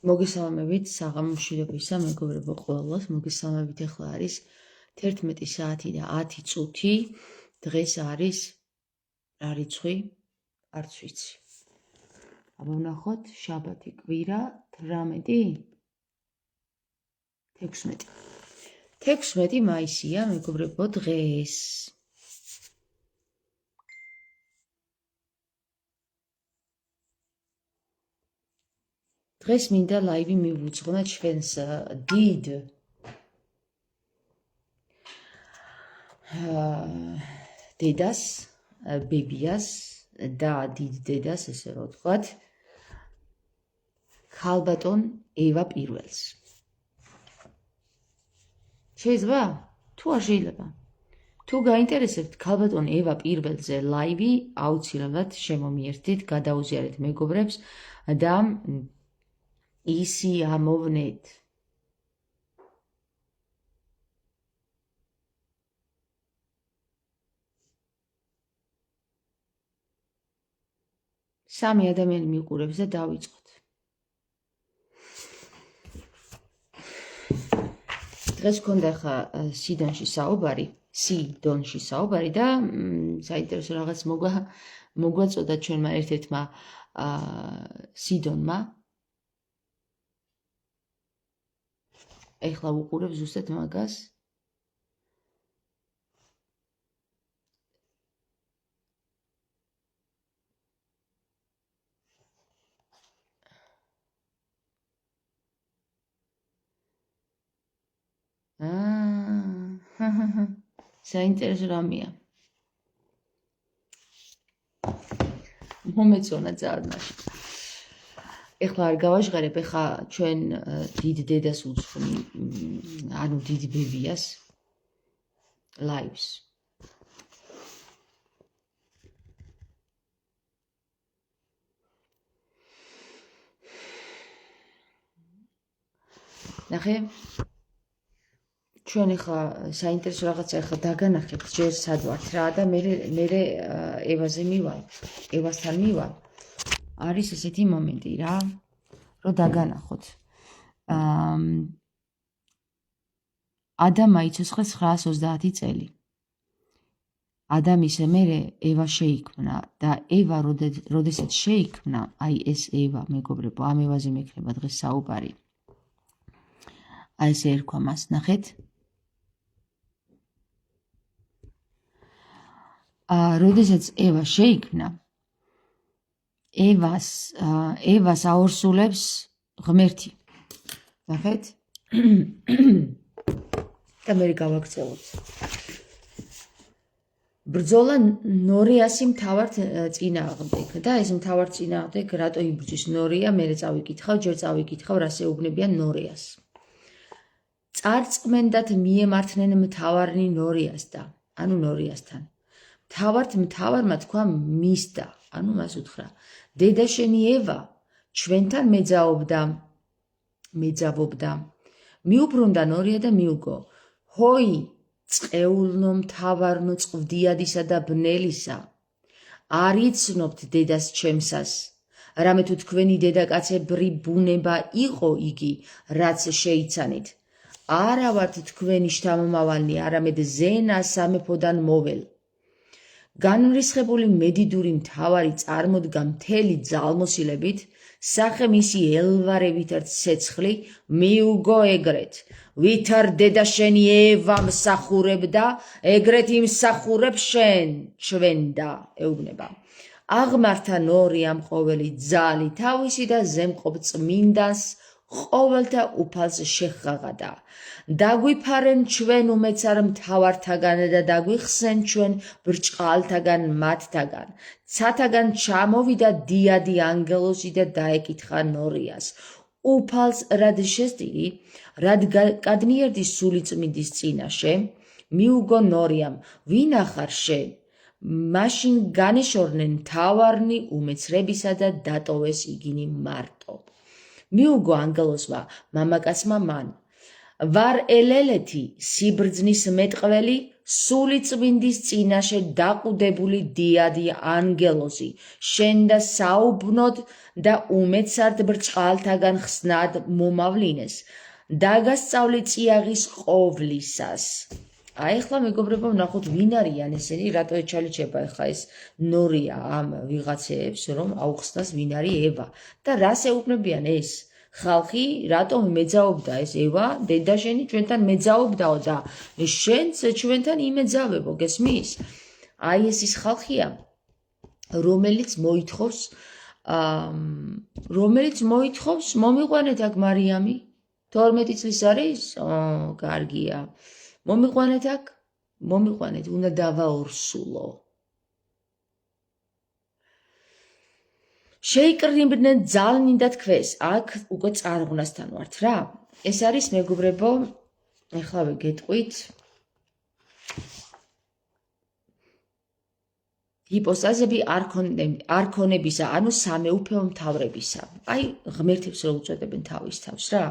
მოგესალმებით საღამომშვიდობისა მეგობრებო ყველას. მოგესალმებით, ახლა არის 11 საათი და 10 წუთი. დღეს არის რა რიცხვი? არც ვიცი. აბა ვნახოთ, შაბათი, კვირა, 18? 16 მაისია, მეგობრებო, დღეს. დღეს მინდა ლაივი მივუძღვნო ჩვენს დიდ დედას, ბებიას და დიდ დედას, ესე რომ ვთქვათ, ქალბატონ ევა პირველს. შეიძლება? თუ არ შეიძლება? თუ გაინტერესებთ ქალბატონ ევა პირველზე ლაივი, აუცილებლად შემომიერთდით, გადაუზიარეთ მეგობრებს და ისი ამოვნეთ. სამი ადამიანი მიყურებს და დავიწყოთ. დღეს გქონდა ხა სიდონში საუბარი და საინტერესო რაღაც მოგვაწოდა ჩვენმა ერთ-ერთმა სიდონმა. ეხლა უყურებ ზუსტად მაგას. საინტერესო რამეა. მომეწონა ძალიან მაშინ. ეხლა არ გავაჟღერებ, ეხლა ჩვენ დიდ დედას უძღვნი, ანუ დიდ ბებიას ლაივს. ნახე, ჩვენ ეხლა საინტერესო რაღაცა ეხლა დაგანახებთ, ჯერ სად ვართ რა და მე ევაზე მივალ, ევასთან მივალ. არის ესეთი მომენტი რა, რომ დაგანახოთ. ადამმა იცოცხლეს 930 წელი. ადამის მერე ევა შეიქმნა და ევა როდესაც შეიქმნა, აი ეს ევა, მეგობრებო, ამ ევაზე მექნება დღეს საუბარი. აი ესე ერქვა მას, ნახეთ. როდესაც ევა შეიქმნა, ევას აორსულებს ღმერთი. ნახეთ? და მე გავაქცევოთ. ბრძოლა ნორიასი მთავარ წინააღმდეგ და ეს მთავარ წინააღმდეგ რატო იბრძვის ნორია, მე ჯერ წავიკითხავ, რას ეუბნებიან ნორიას. წარწმენდათ მიემართნენ მთავარნი ნორიასთან. მთავარმა თქვა მისდა, ანუ მას უთხრა, დედა შენი ევა ჩვენთან მეძავობდა. მიუბრუნდა ნორია და მიუგო, ჰოი, წყეულნო მთავარნო წვდიადისა და ბნელისა, არ იცნობთ დედას ჩემსას, რამე თუ თქვენი დედაკაცებრი ბუნება იყო იგი, რაც შეიცანით. არა ვართ თქვენი შთამომავალნი, არამედ ზენა სამეფოდან მოվել. განმრისხებული მედიდური მთავარი წარმოდგა მთელი ძალმოსილებით, სახე მისი ელვარებით ცეცხლი, მიუგო ეგრეთ, ვითარ დედა შენი ევა მსახურებდა, ეგრეთ იმსახურებ ჩვენდა, ეუბნება. აღმართა ნორიამ ყოველი ძალი თავისი და ზემყოფ წმინდანს ყოველთა უფალს შეხაღადა. დაგვიფარენ ჩვენ უმეცარ მთავართაგან და დაგვიხსენ ჩვენ ბრჭყალთაგან მათთაგან. ცათაგან ჩამოვიდა დიადი ანგელოზი და დაეკითხა ნორიას. უფალს რად შესტირი, რად კადნიერდი სულიწმინდის წინაშე? მიუგო ნორიამ, ვინ ახარ შენ? მაშინ განეშორნენ მთავარნი უმეცრებისა და დატოვეს იგინი მარტო. მიუგო ანგელოზმა, მამაკაცმა მან, ვარ ელელეთი სიბრძნის მეტყველი სული წმინდის წინაშე დაყუდებული დიადი ანგელოზი შენ და საუბნოდ და უმეცად ბრჭყალთაგან ხსნად მომავლინეს დაგასწავლი წიაღის ყოვლისას. აი ახლა მეგობრებო ვნახოთ ვინ არიან ესენი რატო ეჩალიჩება ახლა ეს ნორია ამ ვიღაცეებს რომ აუხსნას ვინ არის ევა და რას ეუბნებიან ეს ხალხი რატომ მეძაობდა ეს ევა დედაშენი ჩვენთან მეძაობდაო და შენც ჩვენთან იმეძავებო გესმის აი ეს ის ხალხია რომელიც მოითხოვს მომიყვანეთ აქ მარიამი 12 წლის არის კარგია მომიყვანეთ აქ მომიყვანეთ უნდა დავაორსულო შეიკრიბნენ ძალნი და თქვეს აქ უკვე წარღვნასთან ვართ რა ეს არის მეგობრებო ეხლავე გეტყვით ჰიპოსტაზები არქონებისა ანუ სამეუფეო მთავრებისა აი ღმერთებს რო უწოდებენ თავის თავს რა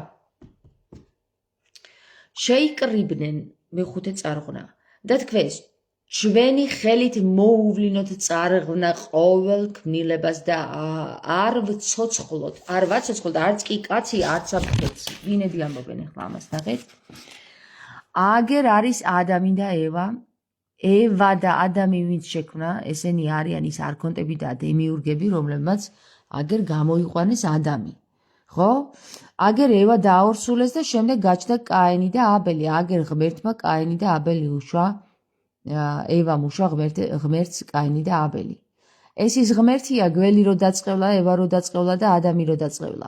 შეიკრიბნენ მეხუთე წარღვნა და თქვეს ჩვენი ხელით მოუვლინოთ წარღვნა ყოველ ქმნილებას და არ ვცოცხლოთ არც კი კაცი არც მხეცი ვინები ამბობენ ახლა ამას ნახეთ აგერ არის ადამი და ევა და ადამი ვინც შექმნა ესენი არიან ის არქონტები და დემიურგები რომლებმაც აგერ გამოიყვანეს ადამი ხო აგერ ევა დააორსულეს და შემდეგ გაჩნდა კაინი და აბელი აგერ ღმერთმა კაინი და აბელი უშვა ევამ უშვა ღმერთს კაინი და აბელი ეს ის ღმერთია გველი რო დაწყევლა ევა რო დაწყევლა და ადამი რო დაწყევლა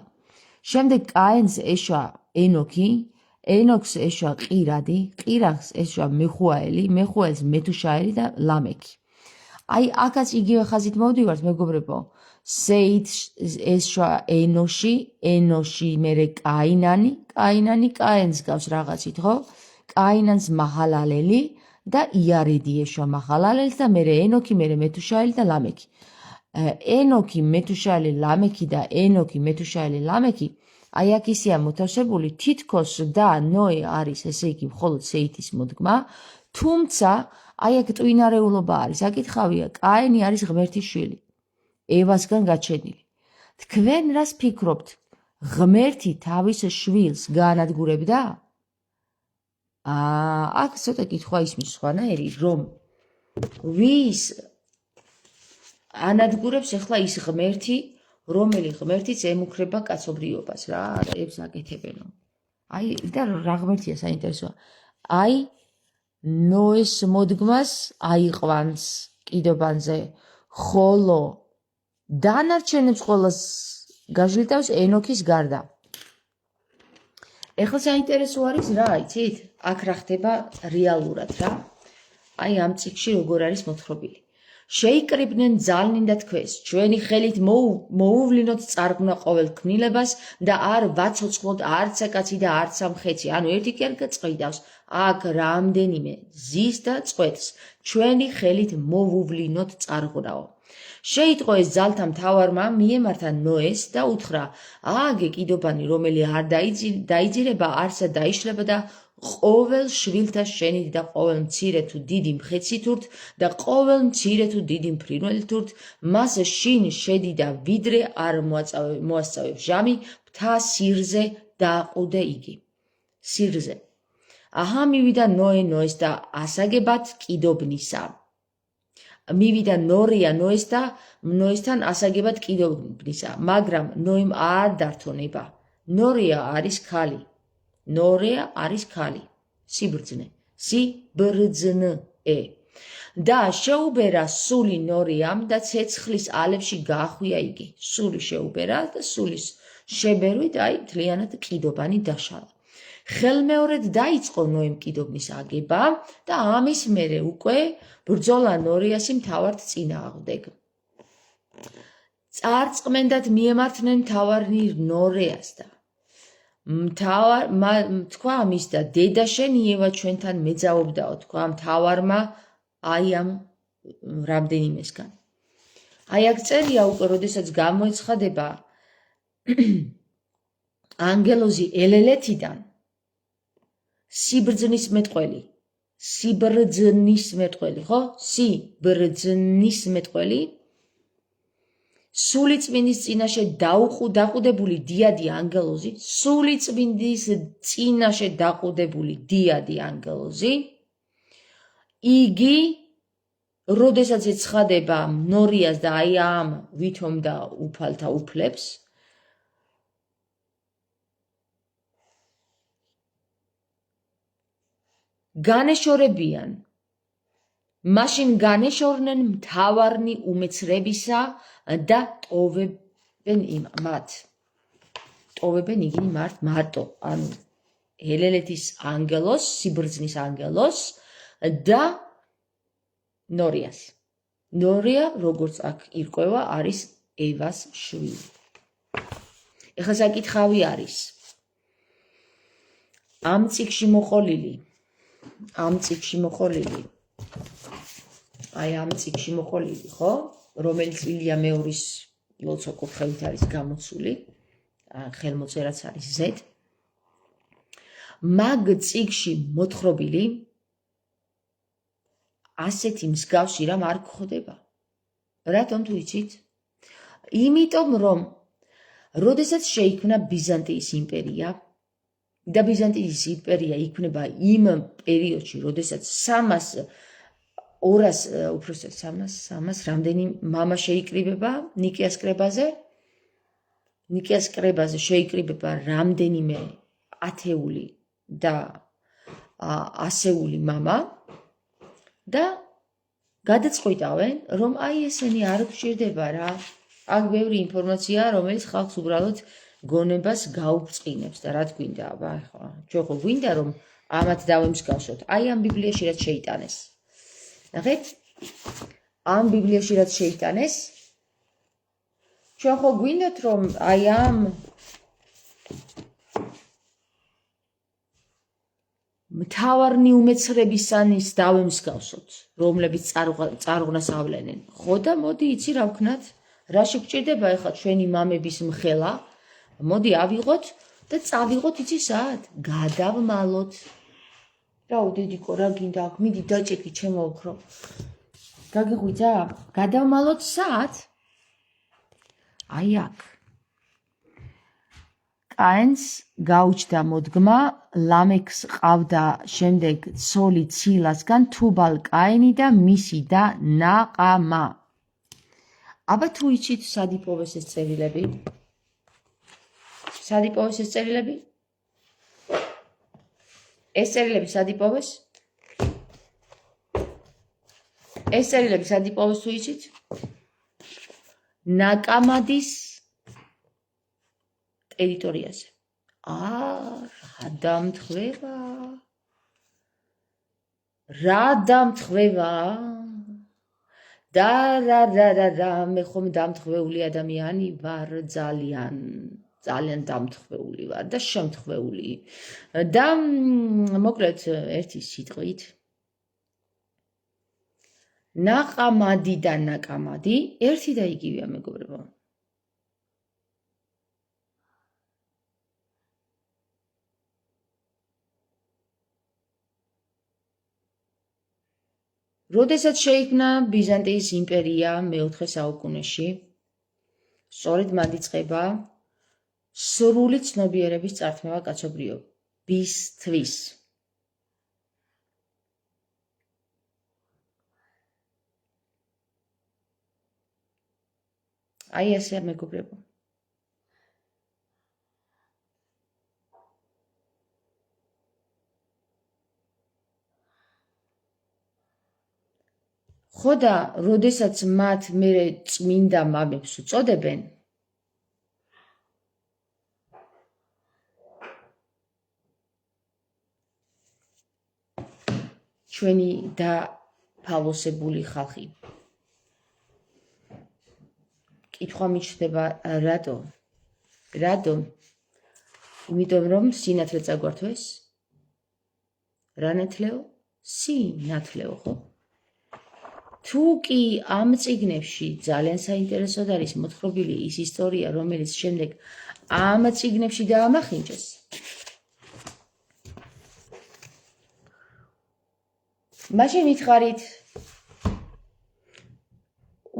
შემდეგ კაინს ეშვა ენოქი ენოქს ეშვა ყირადი ყირახს ეშვა მეხუაელი მეხუაელს მეთუშაელი და ლამექი აი აქაც იგივე ხაზით მოვდივართ მეგობრებო სეით ეშვა ენოში მერე კაინანი კაინს გავს რაღაცით ხო კაინანს მაჰალალელი და იარედი ეშვა მაჰალალელს და მერე ენოქი მერე მეთუშაელი და ლამექი ენოქი მეთუშაელი ლამექი და ენოქი მეთუშაელი ლამექი აი აქ ისეა მოთავსებული თითქოს და ნოე არის ესე იგი მხოლოდ სეითის მოდგმა თუმცა აი აქ ტვინარეულობა არის აკითხავია კაინი არის ღმერთის შვილი ევასგან გაჩენილი თქვენ რას ფიქრობთ ღმერთი თავის შვილს გაანადგურებდა აქ ცოტა კითხვა ისმის სხვანაირი რომ ვის ანადგურებს ახლა ის ღმერთი რომელი ღმერთიც ემუქრება კაცობრიობას რა ებს აკეთებენო აი და რა ღმერთია საინტერესოა აი ნოეს მოდგმას აიყვანს კიდობანზე ხოლო დანარჩენებს ყოველას გაჟლიტავს ენოქის გარდა ეხლა საინტერესო არის რა იცით აქ რა ხდება რეალურად რა აი ამ წიგნში როგორ არის მოთხრობილი შეიკრიბნენ ძალნი და თქვეს ჩვენი ხელით მოუვლინოთ წარღვნა ყოველ ქმნილებას და არ ვაცოცხლოთ არც კაცი და არც მხეცი ანუ ერთი კი არ გაწყიდავს აქ რამდენიმე ზის და წვეთს ჩვენი ხელით მოვუვლინოთ წარღვნაო შეიტყო ეს ძალთა მთავარმა მიემართა ნოეს და უთხრა ააგე კიდობანი რომელი არ დაიძირება არსა დაიშლება და ყოველ შვილთა შენით და ყოველ მცირე თუ დიდი მხეცითურთ და ყოველ მცირე თუ დიდი მფრინველთურთ მას შინ შედიდა ვიდრე არ მოასწავებს ჟამი მთა სირზე დააყუდე იგი სირზე აჰა მივიდა ნოეს და ასაგებად კიდობნისა მივიდა ნორია ნოესთან ასაგებად კიდობნისა მაგრამ ნოემ არ დართონება ნორია არის ქალი სიბრძნე და შეუბერა სული ნორიამ და ცეცხლის ალებში გაახვია იგი სული შეუბერა და სულის შებერვით აი მთლიანად კიდობანი დაშალა ხელმეორედ დაიწყო ნოემ კიდობნის აგება და ამის მერე უკვე ბრძოლა ნორიასი მთავართ წინააღმდეგ წარწყმენდად მიემართნენ მთავარნი ნორეას და თქვა მის და დედა შენი ევა ჩვენთან მეძაობდაო თქვა მთავარმა აი ამ რამდენიმესგან აი აქ წერია უკვე როდესაც გამოეცხადება ანგელოზი ელელეთიდან სიბრძნის მეტყველი. სიბრძნის მეტყველი, ხო? სიბრძნის მეტყველი. სულიწმინდის წინაშე დაყუდებული დიადი ანგელოზი, სულიწმინდის წინაშე დაყუდებული დიადი ანგელოზი, იგი, როდესაც ეცხადება ნორიას და აი ამ ვითომ და უფალთა უფლებს, განეშორებიან, მაშინ განეშორნენ მთავარნი უმეცრებისა და ტოვებენ მათ. ტოვებენ იგინი მარტო, ანუ ელელეთის ანგელოს, სიბრძნის ანგელოს და ნორიას. ნორია, როგორც აქ ირკვევა, არის ევას შვილი. ეხლა საკითხავი არის, ამ წიგნში მოყოლილი, ხო? რომელიც ილია მეორის ლოცვა კუთხევით არის გამოცული, ხელმოწერაც არის Z. მაგ წიგნში მოთხრობილი ასეთი მსგავსი რამ არ გვხვდება. რატომ თუ იცით? იმიტომ რომ როდესაც შეიქმნა ბიზანტიის იმპერია და ბიზანტიის იმპერია იქმნება იმ პერიოდში, როდესაც 300 რამდენი მამა შეიკრიბება ნიკეას კრებაზე. ნიკეას კრებაზე შეიკრიბება რამდენიმე ათეული და ასეული მამა და გადაწყვიტავენ, რომ აი ესენი არ გვჭირდება რა. აქ ბევრი ინფორმაციაა, რომელიც ხალხს უბრალოდ გონებას გაუბრწყინებს და რაც გვინდა, ხო, ჩვენ ხო გვინდა რომ ამათ დავემსგავსოთ. აი ამ ბიბლიაში რაც შეიტანეს. ნახეთ? ამ ბიბლიაში რაც შეიტანეს, ჩვენ ხო გვინდათ რომ აი ამ მთავარნი უმეცრებისანის დავემსგავსოთ, რომლებიც წარღვნას ავლენენ. ხო და მოდი იცი რა ვქნათ? რა შეგვჭირდება ეხლა ჩვენი მამების მხელა? მოდი ავიღოთ და წავიღოთ იცი საათ? გადავმალოთ. რაო დედიკო, რა გინდა აქ? მიდი დაჭეკი ჩემო ოქრო. გაგიღვიძა? გადავმალოთ საათ? აი აქ. კაენს გაუჩნდა მოდგმა, ლამექს ყავდა შემდეგ ცოლი ცილასგან თუბალ კაენი და მისი და ნაყამა. აბა თუ იცით სად იპოვეს ეს წერილები? სად იპოვეს ეს წერილები? ეს წერილები სად იპოვეს? ეს წერილები სად იპოვეს თუ იცით? ნაკამადის ტერიტორიაზე. რა დამთხვევა? რა დამთხვევა? და რა, მე ხომ დამთხვეული ადამიანი ვარ, ძალიან დამთხვეული ვარ და შემთხვეული. და მოკლედ ერთი სიტყვით ნაყამადი და ნაკამადი ერთი და იგივეა, მეგობრებო. როდესაც შეიქმნა ბიზანტიის იმპერია მე-4 საუკუნეში, სწორედ მან იწყება სრული ცნობიერების წართმევა კაცობრიობისთვის. აი ესე მეგობრებო. ხო და როდესაც მათ მერე წმინდა მამებს უწოდებენ, ჩვენი დაფალოსებული ხალხი. კითხვა მიჩნდება რატო? იმიტომ რომ სინათლე წაგვართვეს? რა ნათლეო? სინათლეო, ხო? თუ კი ამ წიგნებში ძალიან საინტერესოდ არის მოთხრობილი ის ისტორია, რომელიც შემდეგ ამ წიგნებში დაამახინჯეს. მაშინ მითხარით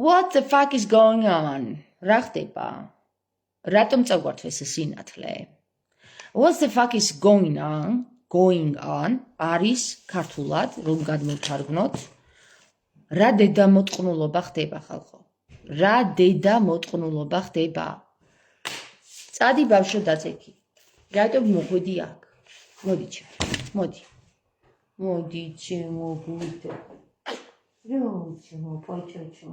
What the fuck is going on? რა ხდება? რატომ წაგვართ ეს სინათლე? What the fuck is going on? არის ქართულად, რომ გადმოვთარგმნოთ. რა დედამოტყნულობა ხდება ხალხო? რა დედამოტყნულობა ხდება? წადი ბავშვო დაწექი. რატომ მოხვედი აქ? მოდი ჩემ. მოდი ჩემო გულდო. ჩემო პოჭოჭო.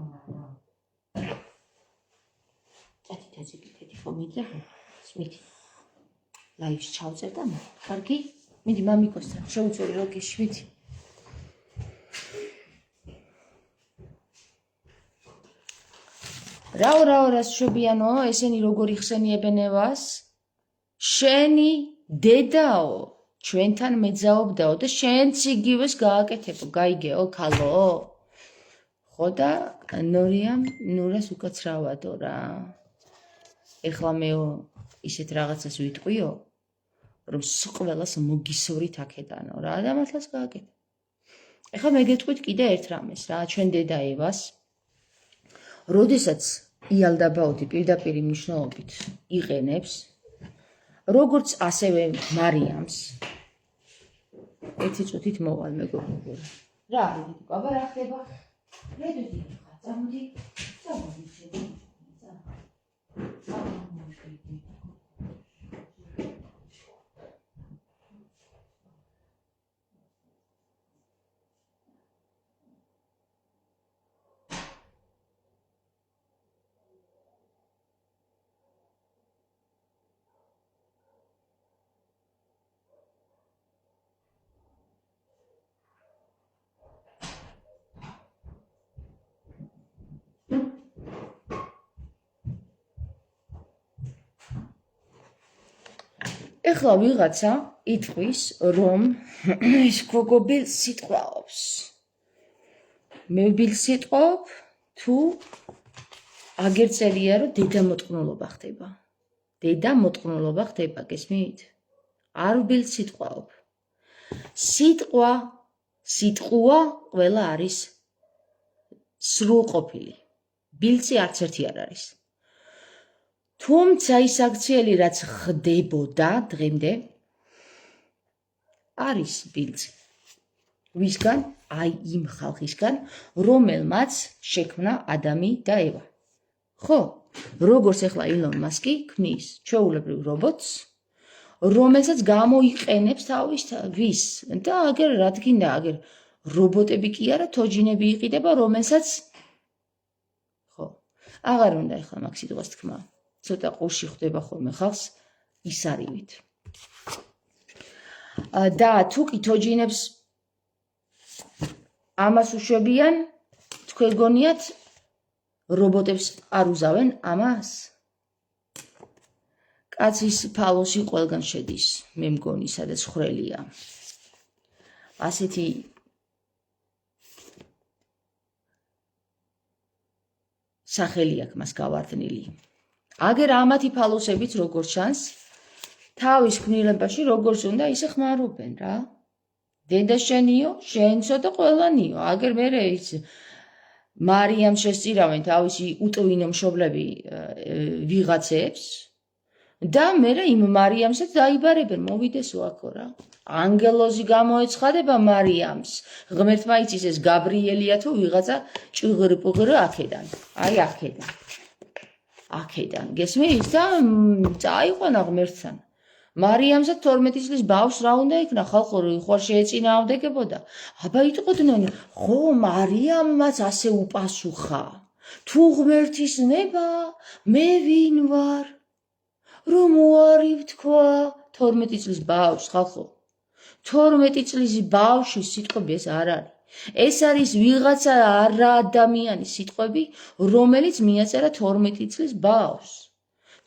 წადი დაწექი ტელეფონი. სმითი. ლაივს ჩავწერ და კარგი? მიდი მამიკოსთან შევუწერი როკიში მიდი. რაო რას შვებიანო, ესენი როგორ იხსენიებენ ევას? შენი დედაო, ჩვენთან მეძაობდაო და შენც იგივეს გააკეთებო, გაიგეო ქალო? ხო და ნორიამ ნურას უკაცრავადო რა. ეხლა მეო ისეთ რაღაცას ვიტყვიო, რომ ყველას მოგისვრით აქედანო რა და მართლაც გააკეთე. ეხლა მე გეტყვით კიდე ერთ რამეს რა, ჩვენ დედა ევას როდესაც იალდაბაოთი პირდაპირ მნიშვნელობით იყენებს, როგორც ასევე მარიამს, ერთი წუთით მოვალ მეგობრებო. რა არის დიდი კვაბა რა ხდება? მე დიდი ხარ, წამოდი შედი. ეხლა ვიღაცა იტყვის, რომ ეს გოგო ბილს სიტყვაობს. მე ბილს სიტყვაობ, თუ აგერ წერია, რომ დედამოტყნულობა ხდება. დედამოტყნულობა ხდება, გესმით? არ ბილს სიტყვაობ. სიტყვა ყველა არის სრულყოფილი. ბილსი არც ერთი არ არის. თუმცა ის აქციელი რაც ხდებოდა დღემდე არის ბილცი. ვისგან? აი იმ ხალხისგან, რომელმაც შექმნა ადამი და ევა. ხო, როგორც ახლა ილონ მასკი ქმნის ჩვეულებრივ რობოტს, რომელსაც გამოიყენებს ვის და აგერ რა თქინდა, აგერ რობოტები კი არა, თოჯინები იყიდება, რომელსაც ხო, აღარ უნდა ახლა მაგ სიტყვას თქმა. ცოტა ყურში ხდება ხოლმე ხალხს ისარივით. და თუ კი თოჯინებს ამას უშვებიან, თქვენ გონიათ რობოტებს არ უზავენ ამას? კაცის ფალოსი ყველგან შედის, მე მგონი, სადაც ხვრელია. ასეთი სახელი აქვს მას გავარდნილი. აგერ ამათი ფალოსებით როგორ ჩანს, თავის ქმნილებაში როგორც უნდა ისე ხმარობენ რა. დედა შენიო, შენცო და ყველანიო. აგერ მერე ის მარიამ შესწირავენ თავისი უტვინო მშობლები ვიღაცებს და მერე იმ მარიამსაც დაიბარებენ, მოვიდესო აქო რა. ანგელოზი გამოეცხადება მარიამს. ღმერთმა იცის ეს გაბრიელია თუ ვიღაცა ჭიღრ-პუღრ აქედან. აი აქედან. აქედან გესმის და წაიყვანა ღმერთთან. მარიამსაც 12 წლის ბავშვს რა უნდა იქნა, ხალხო ხوار შეეწინააღმდეგებოდა. აბა იტყოდნენ, ხო მარიამმაც ასე უპასუხა. თუ ღმერთის ნება, მე ვინ ვარ? რომ უარი ვთქვა 12 წლის ბავშვს, ხალხო. 12 წლის ბავშვის სიტყვები ეს არ არის. ეს არის ვიღაცა არა ადამიანის სიტყვები, რომელიც მიაწერა 12 წლის ბავშვს.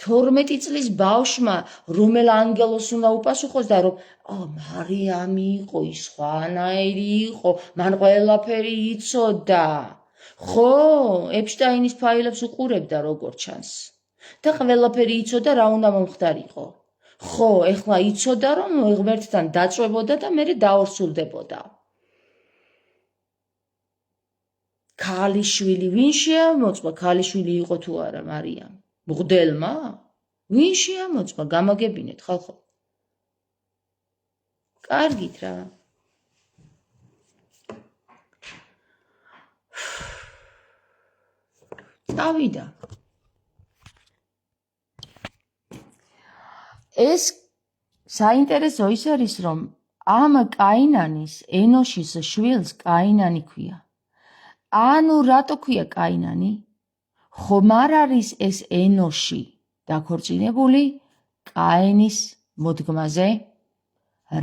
12 წლის ბავშვმა რომელ ანგელოს უნდა უპასუხოს და რომ მარიამი იყო, ის სხვანაირი იყო, მან ყველაფერი იცოდა. ხო, ეპშტაინის ფაილებს უყურებდა როგორ ჩანს. და ყველაფერი იცოდა რა უნდა მომხდარიყო. ხო, ეხლა იცოდა რომ ღმერთთან დაწვებოდა და მერე დაორსულდებოდა. ქალიშვილი ვინ შეამოწმა? ქალიშვილი იყო თუ არა მარიამ? მღვდელმა? ვინ შეამოწმა? გამაგებინეთ ხალხო. კარგით რა. წავიდა. ეს საინტერესო ის არის, რომ ამ კაინანის ენოშის შვილს კაინანი ქვია. ანუ რატო ქვია კაინანი? ხომ არ არის ეს ენოში დაქორწინებული კაინის მოდგმაზე?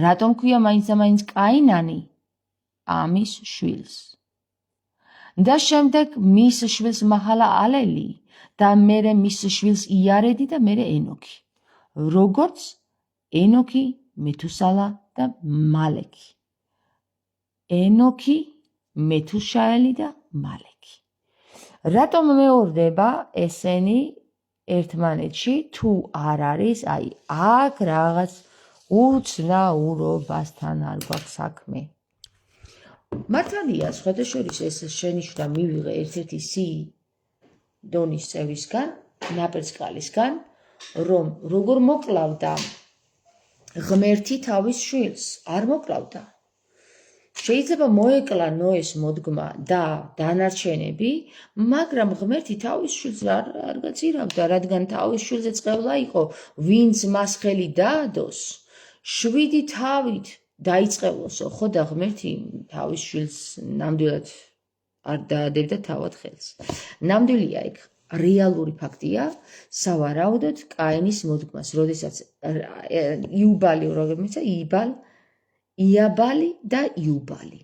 რატომ ქვია მაინც და მაინც კაინანი ამის შვილს? და შემდეგ მის შვილს მაჰალა ალელი და მერე მის შვილს იარედი და მერე ენოქი. როგორც ენოქი, მეთუსალა და მალეკი. ენოქი, მეთუშაელი და მალეკი. რატომ მეორდება ესენი ერთმანეთში თუ არ არის აი აქ რაღაც უცნაურობასთან არ გვაქვს საქმე. მართალია, სხვადასხვა ეს შენიშვნა მივიღე ერთ-ერთი დონის წევრისგან, ნაპერწკალისგან, რომ როგორ მოკლავდა ღმერთი თავის შვილს, არ მოკლავდა. შეიძლება მოეკლა ნოეს მოდგმა და დანარჩენები, მაგრამ ღმერთი თავის შვილს არ გაწირავდა, რადგან თავის შვილზე წყევლა იყო, ვინც მას ხელი დაადოს, 7 თავით დაიწყევლოსო, ხო და ღმერთი თავის შვილს ნამდვილად არ დაადებდა თავად ხელს. ნამდვილია ეგ. რეალური ფაქტია, სავარაუდოდ კაინის მოდგმას, როდესაც იუბალი, იაბალი და იუბალი.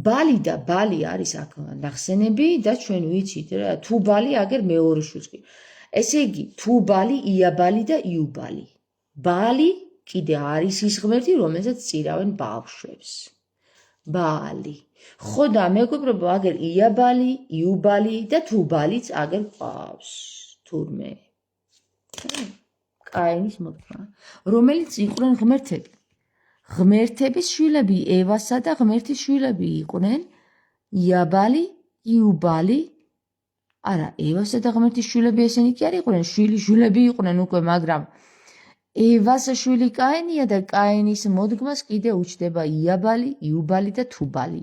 ბალი და ბალი არის აქ ნახსენები და ჩვენ ვიცით რა, თუბალი აგერ მეორე შვილს კი. ესე იგი, თუბალი, იაბალი და იუბალი. ბალი კიდე არის ის ღმერთი, რომელსაც წირავენ ბავშვებს. ბალი. ხო და მეგობრებო, აგერ იაბალი, იუბალი და თუბალიც აგერ ყავს. თურმე. კაინის მოდგმა, რომელიც იყვნენ ღმერთები. ღმერთების შვილები ევასა და ღმერთის შვილები იყვნენ იაბალი, იუბალი. არა, ევასა და ღმერთის შვილები ესენი კი არ იყვნენ, შვილები იყვნენ უკვე, მაგრამ ევას შვილი კაინია და კაინის მოდგმას კიდე უჩნდება იაბალი, იუბალი და თუბალი.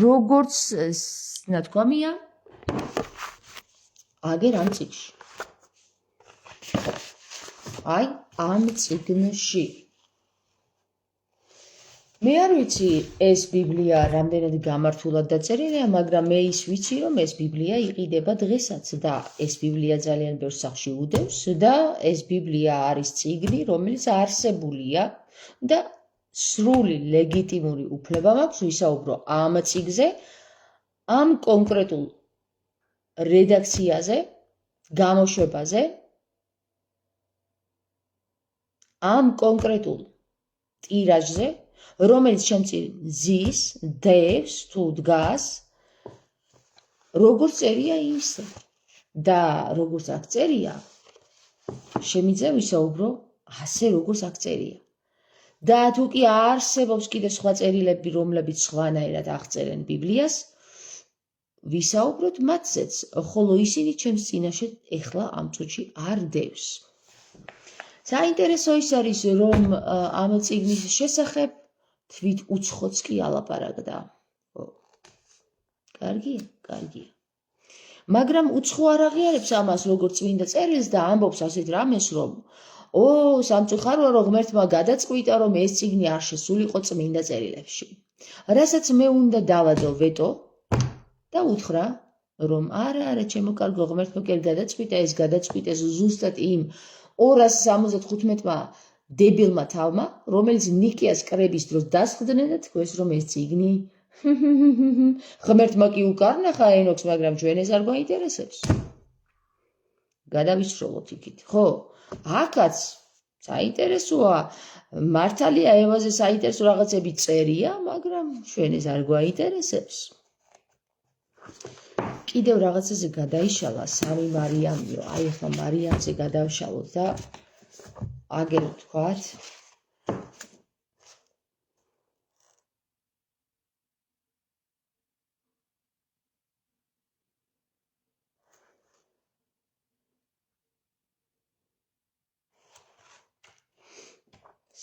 როგორც ნათქვამია, აგერ ამ წიგნში. აი, ამ წიგნში. მე არ ვიცი ეს ბიბლია რამდენად გამართულად დაწერილია, მაგრამ მე ის ვიცი, რომ ეს ბიბლია იყიდება დღესაც და ეს ბიბლია ძალიან ბევრ სახლში უდევს და ეს ბიბლია არის წიგნი, რომელიც არსებულია და სრული ლეგიტიმური უფლება მაქვს ვისაუბრო ამ წიგნზე, ამ კონკრეტულ რედაქციაზე, გამოშვებაზე, ამ კონკრეტულ ტირაჟზე, რომელიც შემწირ ზის, დევს, თუ დგას, როგორც წერია ისე. და როგორც აქ წერია, შემიძლია ვისაუბრო ასე, როგორც აქ წერია. და თუ კი არსებობს კიდე სხვა წერილები, რომლებიც სხვანაირად აღწერენ ბიბლიას, ვისაუბროთ მათზეც, ხოლო ისინი ჩემს წინაშე ეხლა ამ წუთში არ დევს. საინტერესო ის არის, რომ ამ წიგნის შესახებ თვით უცხოც კი ალაპარაკდა. კარგია, კარგია. მაგრამ უცხო არ აღიარებს ამას როგორც წმინდა წერილს და ამბობს ასეთ რამეს, რომ სამწუხაროა, რომ ღმერთმა გადაწყვიტა, რომ ეს წიგნი არ შესულიყო წმინდა წერილებში. რასაც მე უნდა დავადო ვეტო და უთხრა, რომ არა, ჩემო კარგო, ღმერთმა კი გადაწყვიტა, ეს გადაწყვიტეს ზუსტად იმ 275-მა დებილმა თავმა, რომელიც ნიკეას კრების დროს დასხდნენ და თქვეს, რომ ეს წიგნი ღმერთმა კი უკარნახა ენოქს, მაგრამ ჩვენ ეს არ გვაინტერესებს. გადავისროლოთ იქით, ხო? აქაც საინტერესოა, მართალია ევაზე საინტერესო რაღაცები წერია, მაგრამ ჩვენ ეს არ გვაინტერესებს. კიდევ რაღაცაზე გადაიშალა 3 მარიამიო, აი ახლა მარიამზე გადავშალოთ და აგერ ვთქვათ.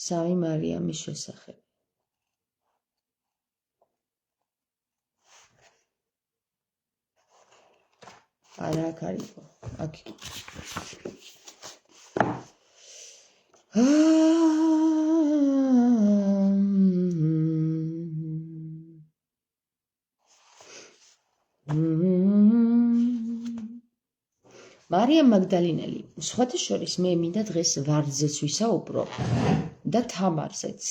სამი მარიამის შესახებ. არა, აქ არ იყო. აქ იყო. მარიამ მაგდალინელი, სხვათა შორის მე მინდა დღეს ვარძეც ვისაუბრო და თამარზეც.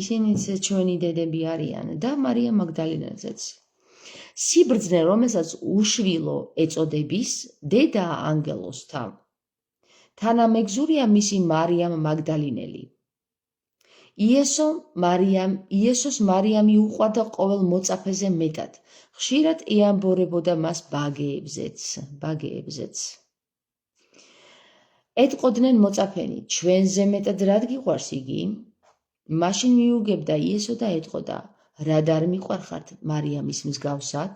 ისინიც ჩვენი დედები არიან და მარიამ მაგდალინელზეც. სიბრძნე, რომელსაც უშვილო ეწოდების, დედა ანგელოზთა. თანამეგზურია მისი მარიამ მაგდალინელი. იესოს მარიამი უყვარდა ყოველ მოწაფეზე მეტად. ხშირად ეამბორებოდა მას ბაგეებზეც. ეტყოდნენ მოწაფენი, ჩვენზე მეტად რად გიყვარს იგი? მაშინ მიუგებდა იესო და ეტყოდა, რად არ მიყვარხართ მარიამის მსგავსად?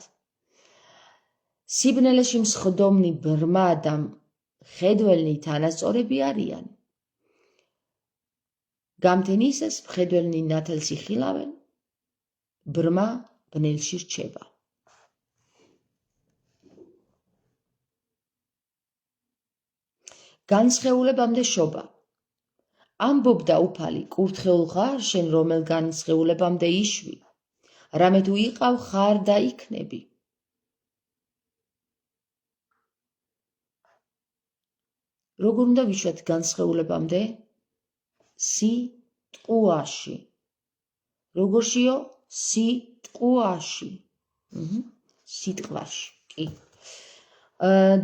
სიბნელეში მსხდომნი ბრმა და მხედველნი თანასწორები არიან. გამთენისას მხედველნი ნათელს იხილავენ, ბრმა ბნელში რჩება. განსხეულებამდე შობა. ამბობდა უფალი, კურთხეულ ხარ შენ, რომელ განსხეულებამდე იშვი, რამე თუ იყავ ხარ და იქნები. როგორ უნდა ვიშვათ განსხეულებამდე? სიტყვაში. როგორშიო? სიტყვაში. სიტყვაში, კი.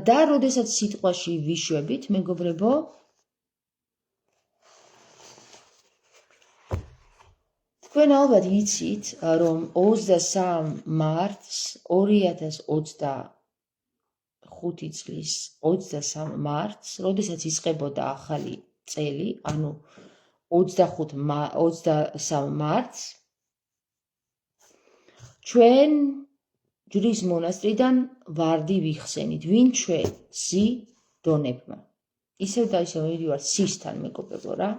და როდესაც სიტყვაში ვიშვებით, მეგობრებო, თქვენ ალბათ იცით, რომ 23 მარტს 2025 წლის 23 მარტს, როდესაც იწყებოდა ახალი წელი, ანუ 23 მარტს, ჩვენ ჯვრის მონასტრიდან ვარდი ვიხსენით. ვინ ჩვენ? სიდონებმა. ისევ და ისევ მივიდივართ სისთან, მეგობრებო რა.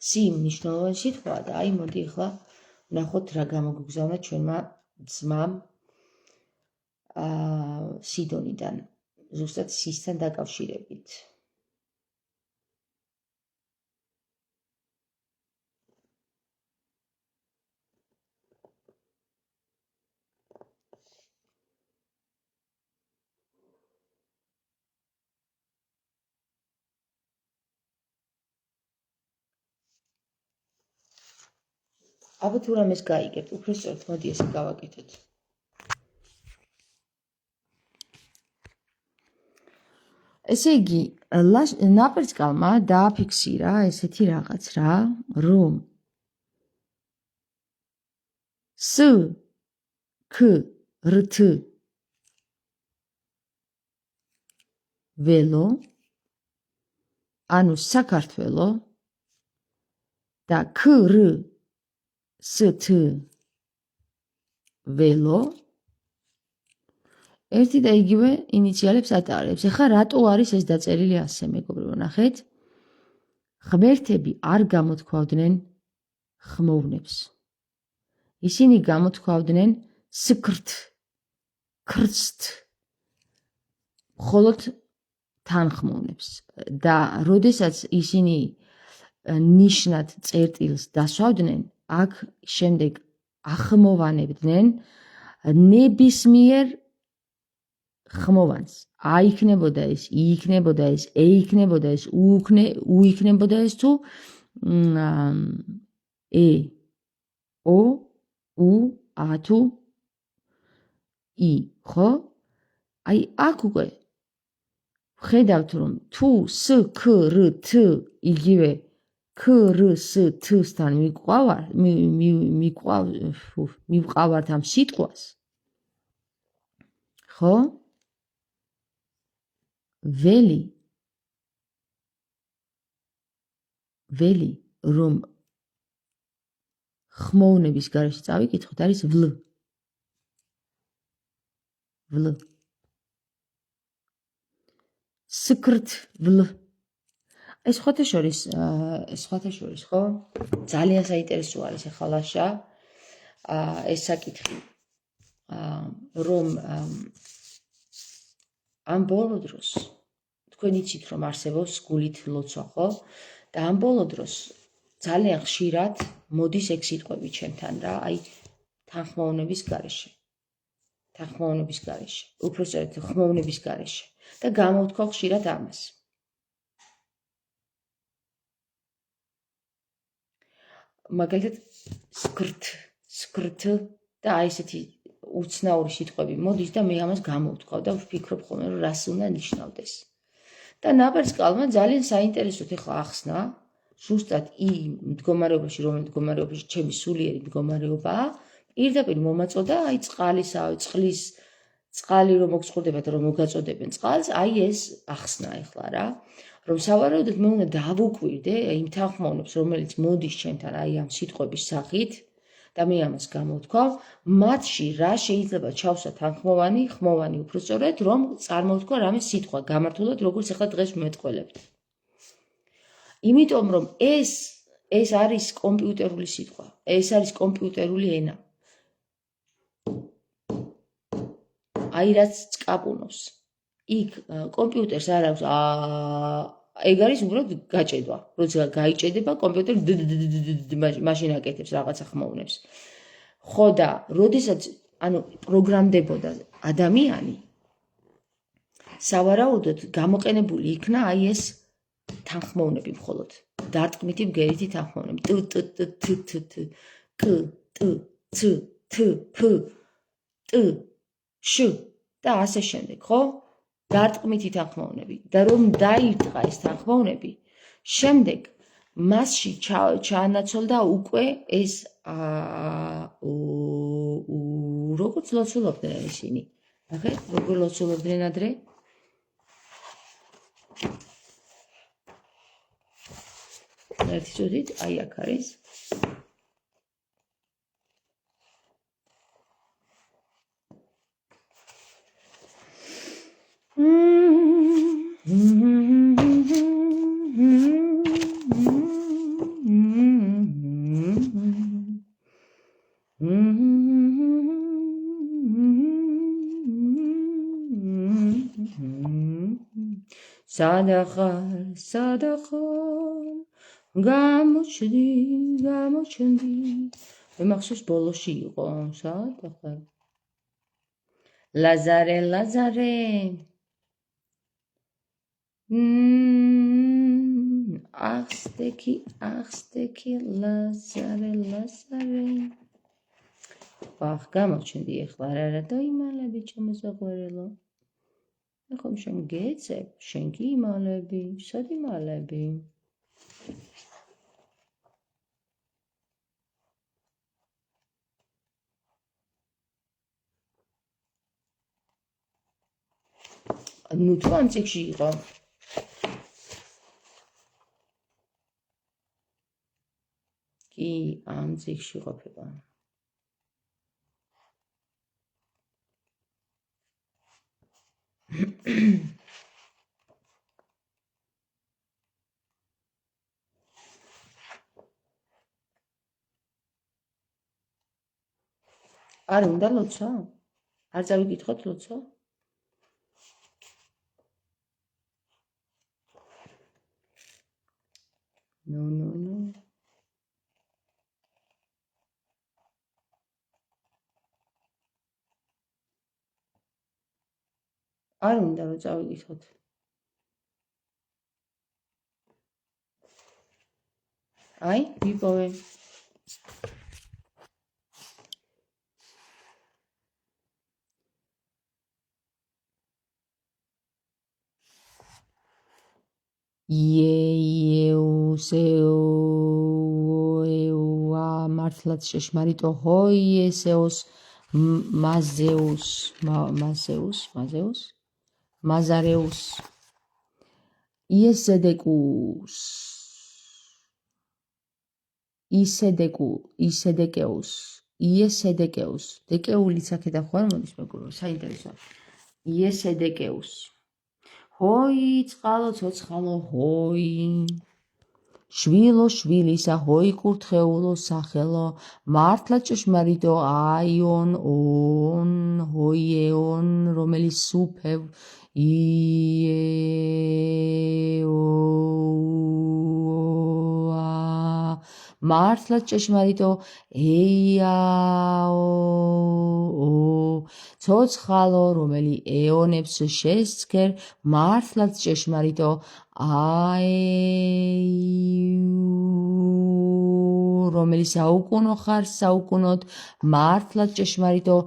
სი მნიშვნელოვანი სიტყვაა და აი მოდი ახლა ვნახოთ რა გამოგვიგზავნა ჩვენმა ძმამ სიდონიდან, ზუსტად სისთან დაკავშირებით. აბა თუ რამეს გაიგებთ, უფრო სწორად მოდი ესე გავაკეთოთ. ესე იგი, ნაპერწკალმა დააფიქსირა ესეთი რაღაც რა, რომ სქრთ ველო, ანუ საქართველო და ქრსთ ველო ერთი და იგივე ინიციალებს ატარებს. ეხლა რატო არის ეს დაწერილი ასე, მეგობრებო, ნახეთ. ღმერთები არ გამოთქვავდნენ ხმოვნებს. ისინი გამოთქვავდნენ სქრთ, ქრცთ, მხოლოდ თანხმოვნებს. და როდესაც ისინი ნიშნად წერტილს დასვავდნენ, აქ შემდეგ ახმოვანებდნენ ნებისმიერ ხმოვანს. ა იქნებოდა ეს, ი იქნებოდა ეს, ე იქნებოდა ეს, უ იქნებოდა ეს თუ ე, ო, უ, ა თუ ი, ხო? აი აქ უკვე ვხედავთ, რომ თუ ს, ქ, რ, თ იგივე ქრსთ-თან მივყავართ ამ სიტყვას, ხო? ველი, რომ ხმოვნების გარეშე წავიკითხოთ, არის ვლ. სქრთ ვლ. ეს სხვათა შორის, ხო? ძალიან საინტერესო არის ახლა ლაშა ეს საკითხი, რომ ამ ბოლო დროს თქვენ იცით, რომ არსებობს გულით ლოცვა, ხო? და ამ ბოლო დროს ძალიან ხშირად მოდის ეგ სიტყვები ჩემთან რა, აი თანხმოვნების გარეშე. უпроსტად ხმოვნების გარეშე და გამოვთქვა ხშირად ამას. მაგალითად სკრთ და აი ესეთი უცნაური სიტყვები მოდის და მე ამას გამოვთქვავ და ვფიქრობ ხოლმე რომ რას უნდა ნიშნავდეს. და ნაპერწკალმა ძალიან საინტერესოდ ეხლა ახსნა ზუსტად იმ მდგომარეობაში, რომელიც მდგომარეობაში ჩემი სულიერი მდგომარეობაა, პირდაპირ მომაწოდა აი წყალი რომ მოგწყურდებათ, რომ მოგაწოდებენ წყალს, აი ეს ახსნა ეხლა რა, რომ სავარაუდოდ მე უნდა დავუკვირდე იმ თანხმოვნებს, რომელიც მოდის ჩემთან აი ამ სიტყვების სახით და მე ამას გამოვთქვავ, მათში რა შეიძლება ჩავსვა თანხმოვანი, ხმოვანი უпроსწორად, რომ წარმოვთქვა რამე სიტყვა გამართულად, როგორც ახლა დღეს ვმეტყველებთ. იმიტომ რომ ეს არის კომპიუტერული სიტყვა, ეს არის კომპიუტერული ენა. აი რაც წკაპუნობს. იქ კომპიუტერს არ აქვს ეგ არის უბრალოდ გაჭედვა. როცა გაიჭედება კომპიუტერი მაშინ აკეთებს რაღაცა ხმოვნებს. ხო და როდესაც პროგრამდებოდა ადამიანი სავარაუდოდ გამოყენებული იქნა აი ეს თანხმოვნები მხოლოდ. დარტყმითი ბგერითი თანხმოვნები. ტ ტ ტ თ თ თ კ ტ ც თ ფ ტ შ და ასე შემდეგ, ხო? დარტყმითი თანხმოვნები. და რომ დაირტყა ეს თანხმოვნები, შემდეგ მასში ჩაანაცვლდა უკვე ეს როგორც ლოცულობდნენ ისინი. ნახეთ, როგორ ლოცულობდნენ ადრე? ერთი წუთით, აი აქ არის. სადახარ გამოჩნდი მე მახსოვს ბოლოში იყო სადახარ ლაზარე ახსდექი ლაზარე ვახ გამოჩნდი ეხლა რა დაიმალები ჩემოსაყვარელო ეხომ შენ გეცებ, შენ კი იმალები, სად იმალები? ნუ თუ ამ წიგში იყო. კი, ამ წიგში ყოფილა. არ უნდა ლოცვა? არ წავიკითხოთ ლოცვა? ნუ. არ უნდა რომ წავიკითხოთ. აი, ვიპოვე. მართლაც შეშმარიტო ჰოიესეოს მაზარეუს იესედეკეუს დეკეულიც აქედან ხო არ მოდის მეგობრებო საინტერესოა იესედეკეუს ჰოი წყალო ცოცხალო ჰოი შვილო შვილისა ჰოი კურთხეულო სახელო მართლა ჭეშმარიტო აიონ ონ ჰოიეონ რომელიც სუფევ იეოა მართლა ჭეშმარიტო ეიაო ცოცხალო რომელი ეონებს შესცქერ მართლაც ჭეშმარიტო აიუ რომელიც საუკუნო ხარ საუკუნოდ მართლაც ჭეშმარიტო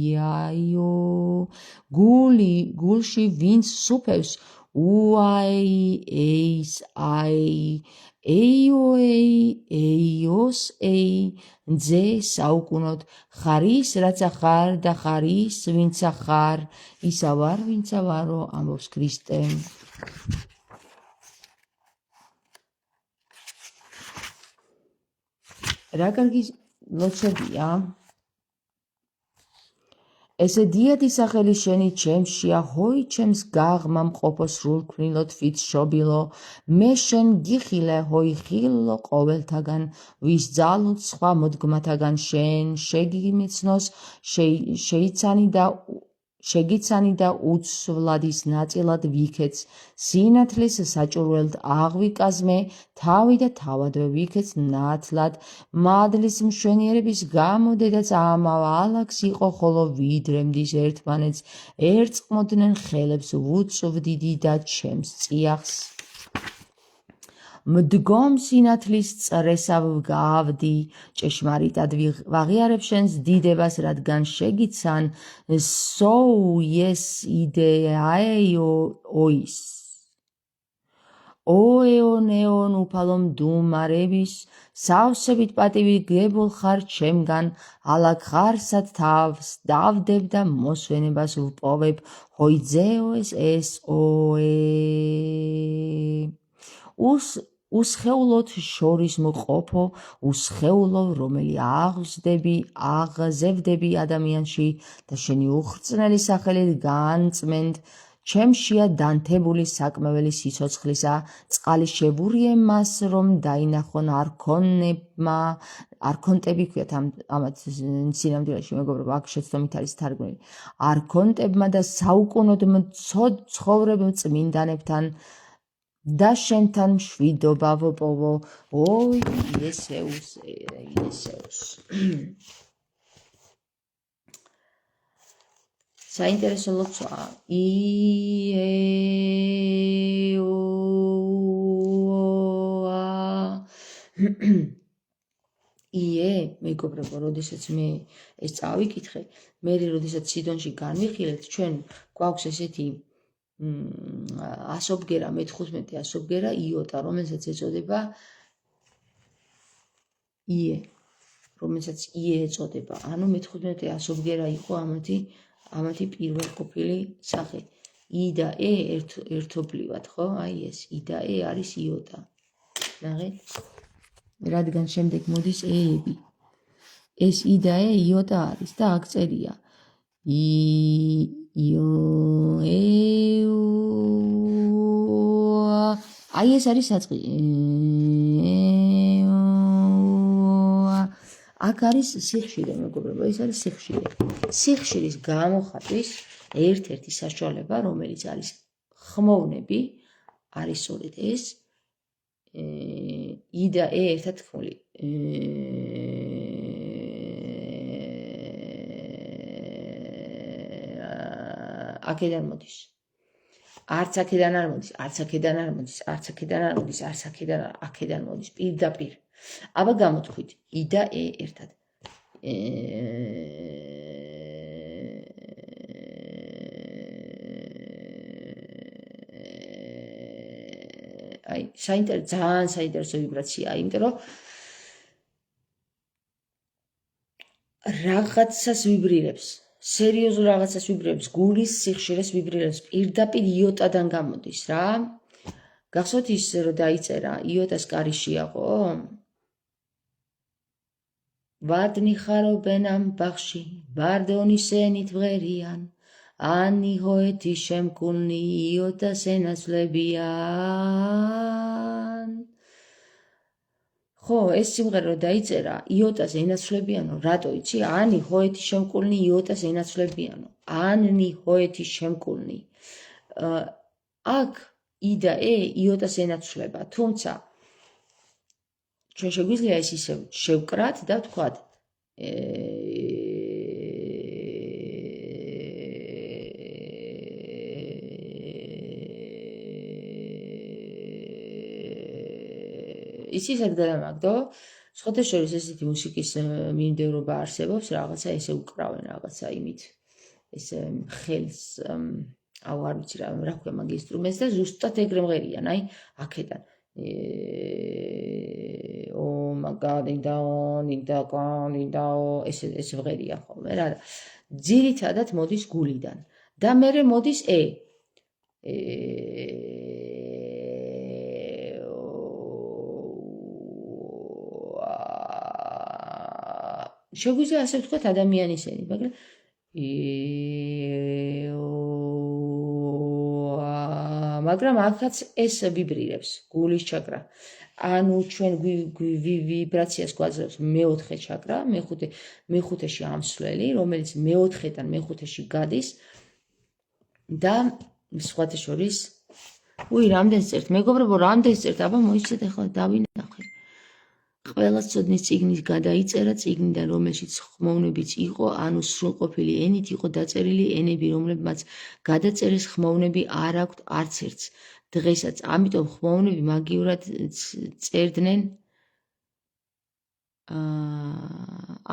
იაიო გულში ვინც სუფევს უაი ეის აი ეიოეი ეიოს ეი ძე საუკუნოდ ხარის რაცა ხარ და ხარის ვინცა ხარ ისა ვარ ვინცა ვარო ამბობს ქრისტე რა კარგი ლოცვებია ესე დიადი სახელი შენი ჩემშია ჰოი ჩემს გაღმა მყოფო სრულქმნილო თვით შობილო მე შენ გიხილე ჰოი ხილო ყოველთაგან ვის ძალუც სხვა მოდგმათაგან შენ შეგიმეცნოს შეგიცანი და უცვლადის ნაწილად ვიქეც სინათლის საჭურველთ აღვიკაზმე თავი და თავადვე ვიქეც ნათლად მადლის მშვენიერების გამო დედაც ამავ ალაგს იყო ხოლო ვიდრემდის ერთმანეთს ერწყმოდნენ ხელებს ვუწვდიდი და ჩემს წიაღს მდგომ სინათლის წრესავ გავდი ჭეშმარიტად ვაღიარებ შენს დიდებას რადგან შეგიცან სოუ ეს იდეაეო ოის ოეონ ეონ უფალო მდუმარების სავსებით პატივი გებულ ხარ ჩემგან ალაგ ხარსად თავს დავდებ და მოსვენებას ვპოვებ ჰოიძეოს ეს ოე უსხეულოთ შორის მყოფო უსხეულო რომელი აღზევდები ადამიანში და შენი უხრწნელი სახელით განწმენდ ჩემშია დანთებული საკმეველი სიცოცხლისა წყალი შებურიე მას რომ დაინახონ არქონტები ქვიათ ამათ სინამდვილეში მეგობრებო აქ შეცდომით არის თარგმნილი არქონტებმა და საუკუნოდ ცხოვრებ წმინდანებთან და შენთან მშვიდობა ვპოვო ოი იესეუს საინტერესო ლოცვაა მეგობრებო როდესაც მე ეს წავიკითხე მე როდესაც სიდონში განვიხილეთ ჩვენ გვაქვს ესეთი ასობგერა მე-15 ასობგერა იოტა რომელსაც ეწოდება რომელსაც ეწოდება ანუ მე-15 ასობგერა იყო ამათი პირველ ყოფილი სახე ი და ე ერთობლივად ხო აი ეს ი და ე არის იოტა ნახეთ რადგან შემდეგ მოდის ეები ეს ი და ე იოტა არის და აქ წერია აი ეს არის საწყი აქ არის სიხშირე მეგობრებო ეს არის სიხშირის გამოხატვის ერთ-ერთი საშუალება რომელიც არის ხმოვნები არის სწორედ ეს ი და ე ერთად თქმული აქედან მოდის არც აქედან არ მოდის არც აქედან არ მოდის არც აქედან არ მოდის არც აქედან მოდის პირდაპირ აბა გამოთქვით ი და ე ერთად აი ძალიან საინტერესო ვიბრაციაა იმიტომ რომ რაღაცას ვიბრირებს სერიოზულ რაღაცას ვიბრირებს გულის სიხშირეს ვიბრირებს პირდაპირ იოტადან გამოდის რა გახსოვთ ის რომ დაიწერა იოტას კარიშია ხო ვარდნი ხარო ბენამ ბახში ვარდონი სენით ვღერიან ანი ჰოეთი შემკულნი იოტას ენაცვლებიან. ხო, ეს სიმღერა რო დაიწერა, იოტას ენაცვლებიანო, რატო იცი? ანი ჰოეთი შემკულნი იოტას ენაცვლებიანო. ანი ჰოეთი შემკულნი. აქ ი და ე იოტას ენაცვლება, თუმცა ჩვენ შეგვიძლია ეს ისევ შევკრათ და ვთქვათ იცი სად გადამაგდო? სხვათა შორის ესეთი მუსიკის მიმდევრობა არსებობს, რაღაცა ესე უკრავენ რაღაცა იმით. ესე ხელს არ ვიცი რა ქვია მაგ ინსტრუმენტს და ზუსტად ეგრე მღერიან, აი, აქედან. Oh my god, ესე მღერია ხოლმე რა. ძირითადად მოდის გულიდან და მერე მოდის ე. შეგვიძლია ასე ვთქვათ ადამიანის ენით, მაგრამ აქაც ეს ვიბრირებს, გულის ჩაკრა. ანუ ჩვენ ვიბრაციას გვაძლევს მეოთხე ჩაკრა, მეხუთეში ამსვლელი, რომელიც მეოთხედან მეხუთეში გადის და სხვათა შორის რამდენს წერთ, მეგობრებო, რამდენს წერთ, აბა მოიცეთ ახლა დავინახე. ყველა ცოდნის წიგნით გადაიწერა წიგნიდან, რომელშიც ხმოვნებიც იყო, ანუ სრულყოფილი ენით იყო დაწერილი ენები, რომლებმაც გადაწერეს ხმოვნები არ აქვთ არც ერთს დღესაც. ამიტომ ხმოვნები მაგივრად წერდნენ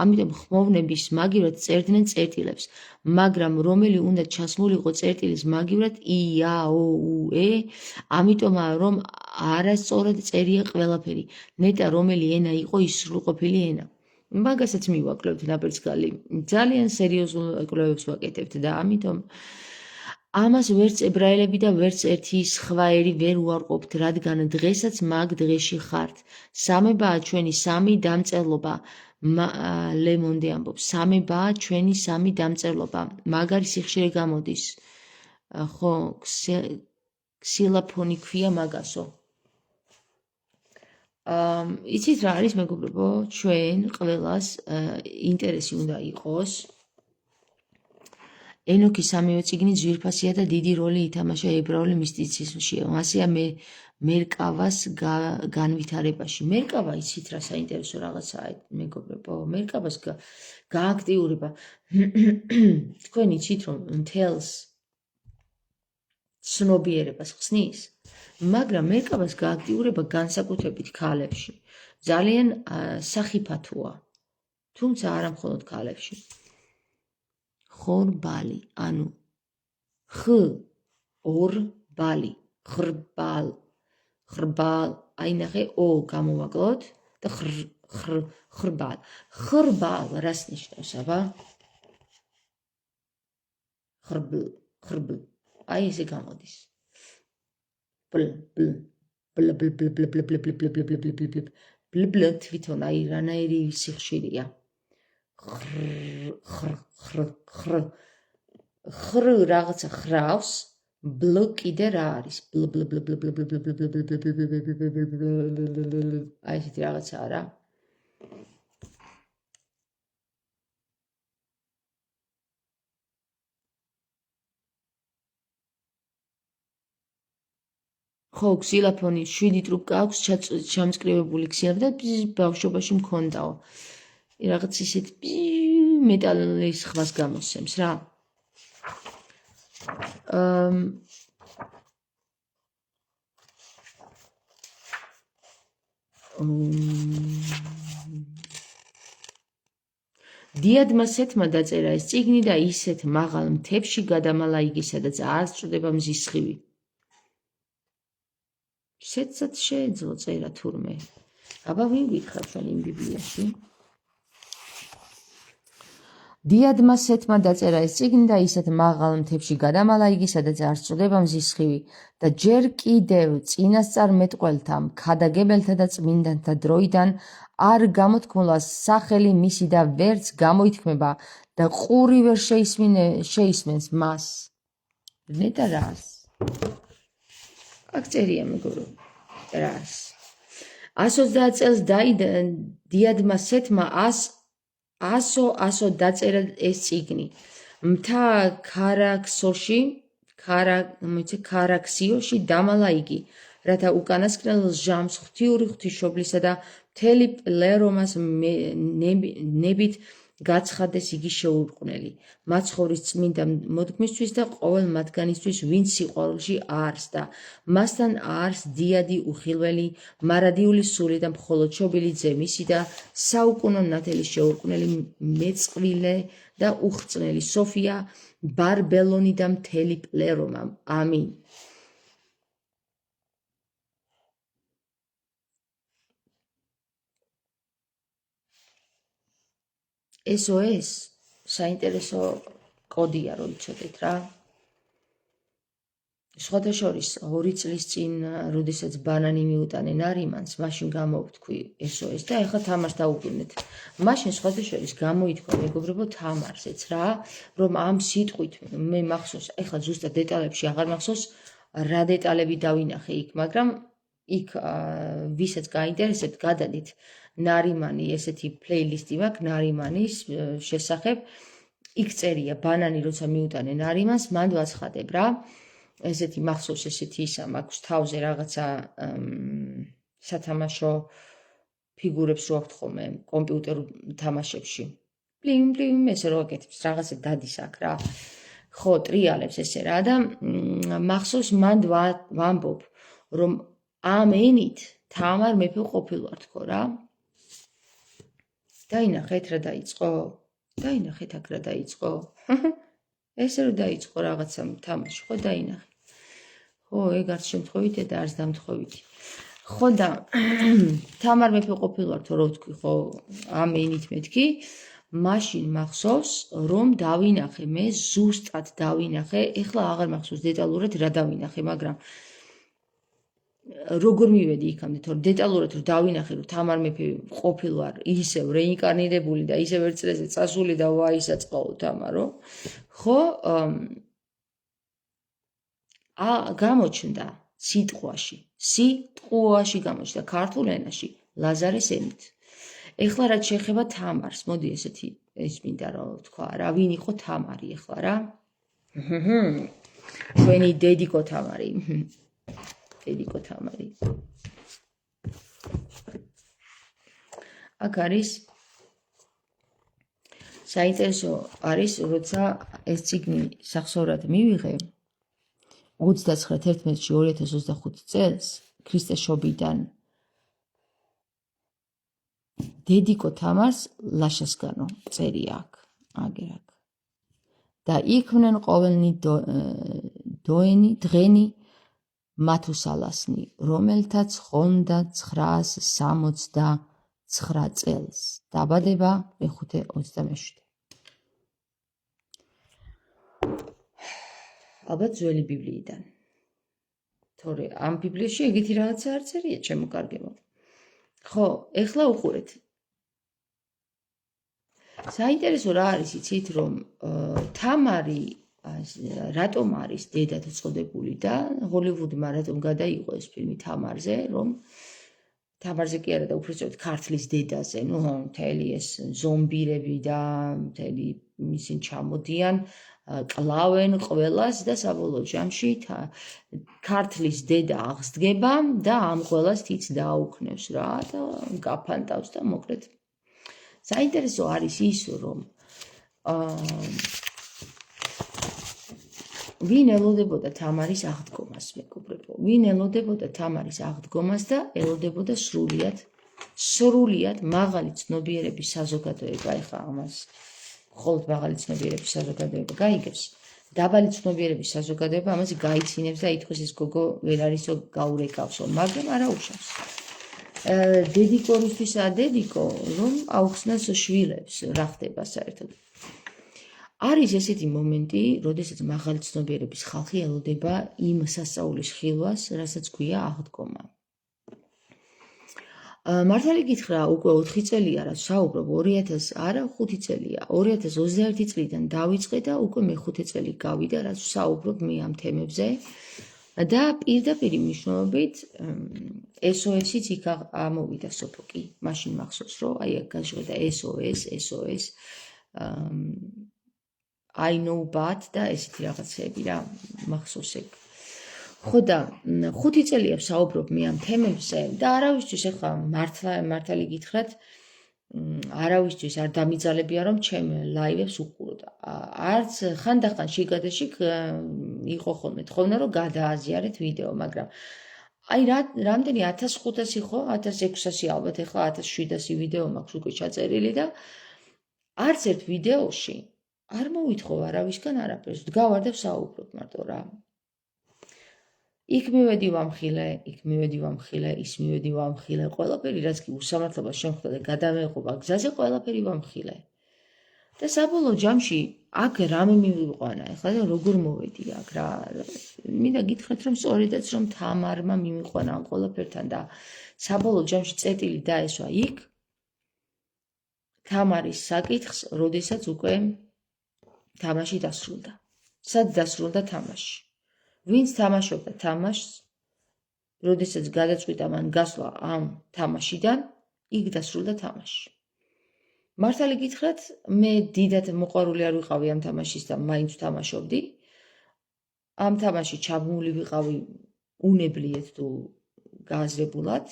ამიტომ ხმოვნების მაგივრად წერდნენ წერტილებს, მაგრამ რომელი უნდა ჩასმულიყო წერტილის მაგივრად ი-ა-ო-უ-ე, ამიტომაა რომ არასწორად წერია ყველაფერი. ნეტა რომელი ენა იყო ის სრულყოფილი ენა. მაგასაც მივაკლებთ ნაპერწკალი. ძალიან სერიოზულ კვლევებს ვაკეთებთ და ამიტომ ამას ვერც ებრაელები და ვერც ერთი სხვა ერი ვერ უარყოფთ, რადგან დღესაც მაგ დღეში ხართ. სამებაა ჩვენი სამი დამწერლობა. ლემონდე ამბობს, სამებაა ჩვენი სამი დამწერლობა. მაგარი სიხშირე გამოდის. ხო, ქსილაფონი ქვია მაგასო. იცით რა არის მეგობრებო, ჩვენ ყველას ინტერესი უნდა იყოს. ენოქის სამივე წიგნი ძვირფასია და დიდი როლი ითამაშა ებრაული მისტიციზმში, მასეა მერკავას განვითარებაში. მერკავა იცით რა საინტერესო რაღაცაა მეგობრებო, მერკავას გააქტიურება. თქვენ იცით რომ მთელს ცნობიერებას ხსნის, მაგრამ მერკავას გააქტიურება განსაკუთრებით ქალებში ძალიან სახიფათოა, თუმცა არა მხოლოდ ქალებში. ხორბალი, ანუ ორბალი, ხრბალ, აი ნახე ო გამოვაკლოთ და ხრბალ. ხრბალ რას ნიშნავს, აბა? ხრბლ, აი ესე გამოდის. ბლ თვითონ აი რანაირი სიხშირეა. ხრ რაღაცა ხრავს, ბლ კიდე რა არის? აი ესეთი რაღაცაა რა. ხო, ქსილაფონი 7 ტრუბკა აქვს ჩამწკრივებული ქსილაფონი და ბავშვობაში მქონდაო. რაღაც ისეთ მეტალის ხვას გამოსცემს რა. დიადმა სეთმა დაწერა ეს წიგნი და ისეთ მაღალ მთებში გადამალა იგი, სადაც არ სწრდება მზის სხივი. სეთსაც შეეძლო წერა თურმე. აბა ვინ გითხრა ჩვენ იმ ბიბლიაში? დიადმა სეთმა დაწერა ეს წიგნი და ისეთ მაღალ მთებში გადამალა იგი, სადაც არ სწრდება მზის სხივი და ჯერ კიდევ წინასწარ მეტყველთა, ქადაგებელთა და წმინდანთა დროიდან არ გამოთქმულა სახელი მისი და ვერც გამოითქმება და ყური ვერ შეისმენს მას. ნეტა რას? აქ წერია მეგობრო, რას? 130 წელს დიადმა სეთმა 100 დაწერა ეს წიგნი. მთა ქარაქსიოში დამალა იგი, რათა უკანასკნელ ჟამს ღვთიური ღვთისმშობლისა და მთელი პლერომას ნებით გაცხადეს იგი შეურყვნელი, მაცხოვრის წმინდა მოდგმისთვის და ყოველ მათგანისთვის, ვინც სიყვარულში არს და მასთან არს დიადი უხილველი, მარადიული სული და მხოლოდ შობილი ძე მისი და საუკუნო ნათელი შეურყვნელი მეწყვილე და უხრწნელი სოფია, ბარბელონი და მთელი პლერომა. ამინ. SOS საინტერესო კოდია, რომ იცოდეთ რა. სხვათა შორის 2 წლის წინ, როდესაც ბანანი მიუტანე ნარიმანს, მაშინ გამოვთქვი SOS და ეხლა თამარს დაუბრუნეთ. მაშინ სხვათა შორის გამოითქვა მეგობრებო თამარსეც რა, რომ ამ სიტყვით მე მახსოვს, ეხლა ზუსტად დეტალებში აღარ მახსოვს, რა დეტალები დავინახე იქ, მაგრამ იქ ვისაც გაინტერესებთ, გადადით ნარიმანი, ესეთი პლეილისტი მაქვს ნარიმანის შესახებ. იქ წერია ბანანი როცა მიუტანე ნარიმანს, მან ვაცხადებ რა. ესეთი მახსოვს, ესეთი ისა მაქვს თავზე რაღაცა სათამაშო ფიგურებს რო აქვთ ხოლმე კომპიუტერულ თამაშებში. პლიმ ესე რო აკეთებს, რაღაცა დადის აქ რა. ხო, ტრიალებს ესე რა და მახსოვს მან ვამბობ, რომ ამ ენით თამარ მეფე ყოფილვარ თქო რა. დაინახეთ რა დაიწყო? დაინახეთ აქ რა დაიწყო? ესე რომ დაიწყო რაღაცა თამაში, ხო დაინახე. ხო, ეგ არც შემთხვევითია და არც დამთხოვითი. ხო და თამარ მეფე ყოფილვარ თო რო ვთქვი, ხო, ამ ენით მეთქი, მაშინ მახსოვს, რომ დავინახე მე ზუსტად დავინახე, ეხლა აღარ მახსოვს დეტალურად რა დავინახე, მაგრამ როგორ მივედი იქამდე, თორე დეტალურად რომ დავინახე, რომ თამარ მეფე ყოფილვარ ისევ რეინკარნირებული და ისევ ერთ წრეზე წასული და ვაისაწყაო თამარო, ხო, გამოჩნდა სიტყვაში გამოჩნდა ქართულ ენაში ლაზარეს ენით. ეხლა რაც შეეხება თამარს, მოდი ესეთი ეს მინდა რომ ვთქვა რა, ვინ იყო თამარი ეხლა რა? ჩვენი დედიკო თამარი. დედიკო თამარი. აქ არის საინტერესო არის, როცა ეს წიგნი სახსოვრად მივიღე 29/11-ში 2025 წელს ქრისტეს შობიდან დედიკო თამარს ლაშასგანო წერია აქ, აგერ აქ. და იქმნენ ყოველნი დღენი მათუსალასნი, რომელთაც ხონდა 969 წელს. დაბადება მე-5-27. ალბათ ძველი ბიბლიიდან. თორე ამ ბიბლიაში ეგეთი რაღაცა არ წერია, ჩემო კარგებო. ხო, ეხლა უყურეთ. საინტერესო რა არის იცით, რომ თამარი რატომ არის დედად წოდებული და ჰოლივუდმა რატომ გადაიღო ეს ფილმი თამარზე, რომ თამარზე კი არა და უბრალოდ ქართლის დედაზე, ნუ მთელი ეს ზომბირები და მთელი ისინი ჩამოდიან, კლავენ ყველას და საბოლოო ჯამში ქართლის დედა აღსდგება და ამ ყველას თიც დააუქნევს რა და გაფანტავს და მოკლედ საინტერესო არის ის, რომ ვინ ელოდებოდა თამარის აღდგომას, მეგობრებო, ვინ ელოდებოდა თამარის აღდგომას და ელოდებოდა სრულიად მაღალი ცნობიერების საზოგადოება, ეხლა ამას მხოლოდ მაღალი ცნობიერების საზოგადოება გაიგებს, დაბალი ცნობიერების საზოგადოება ამას გაიცინებს და ითქოს ეს გოგო ვერ არისო გაურეკავსო, მაგრამ არა უშავს. დედიკო რუსთვისაა დედიკო, რომ აუხსნას შვილებს, რა ხდება საერთოდ. არის ესეთი მომენტი, როდესაც მაღალი ცნობიერების ხალხი ელოდება იმ სასწაულის ხილვას, რასაც ქვია აღდგომა. მართალი გითხრა, უკვე 4 წელია რაც საუბრობ, 5 წელია, 2021 წლიდან დავიწყე და უკვე მე-5 წელი გავიდა, რაც საუბრობ მე ამ თემებზე და პირდაპირ მნიშვნელობით SOS-იც იქ ამოვიდა სოფოკი, მაშინ მახსოვს, რომ აი აქ გაჟღერდა SOS I know but და ესეთი რაღაცები რა, მახსოვს ეგ. ხო და 5 წელია ვსაუბრობ მე ამ თემებზე და არავისთვის ახლა მართალი გითხრათ, არავისთვის არ დამიძალებია რომ ჩემ ლაივებს უყუროთ. არც ხანდახან შიგადაშიგ იყო ხოლმე თხოვნა რომ გადააზიარეთ ვიდეო, მაგრამ აი რამდენი 1500 ხო, 1600 ალბათ ახლა 1700 ვიდეო მაქვს უკვე ჩაწერილი და არც ერთ ვიდეოში არ მოვითხოვ არავისგან არაფერს, ვდგავარ და ვსაუბრობ მარტო რა. იქ მივედი ვამხილე, იქ მივედი ვამხილე, ის მივედი ვამხილე, ყველაფერი რაც კი უსამართლობას შემხვდა და გადამეღობა გზაზე ყველაფერი ვამხილე. და საბოლოო ჯამში აქ რამე მივიყვანა, ეხლა და როგორ მოვედი აქ რა. მინდა გითხრათ რომ სწორედაც რომ თამარმა მივიყვანა ამ ყველაფერთან და საბოლოო ჯამში წერტილი დაესვა იქ თამარის საკითხს, როდესაც უკვე თამაში დასრულდა. სად დასრულდა თამაში? ვინც თამაშობდა თამაშს, როდესაც გადაწყვიტა მან გასვლა ამ თამაშიდან, იქ დასრულდა თამაში. მართალი გითხრათ, მე დიდად მოყვარული არ ვიყავი ამ თამაშის და მაინც ვთამაშობდი. ამ თამაში ჩაბმული ვიყავი უნებლიეთ თუ გააზრებულად,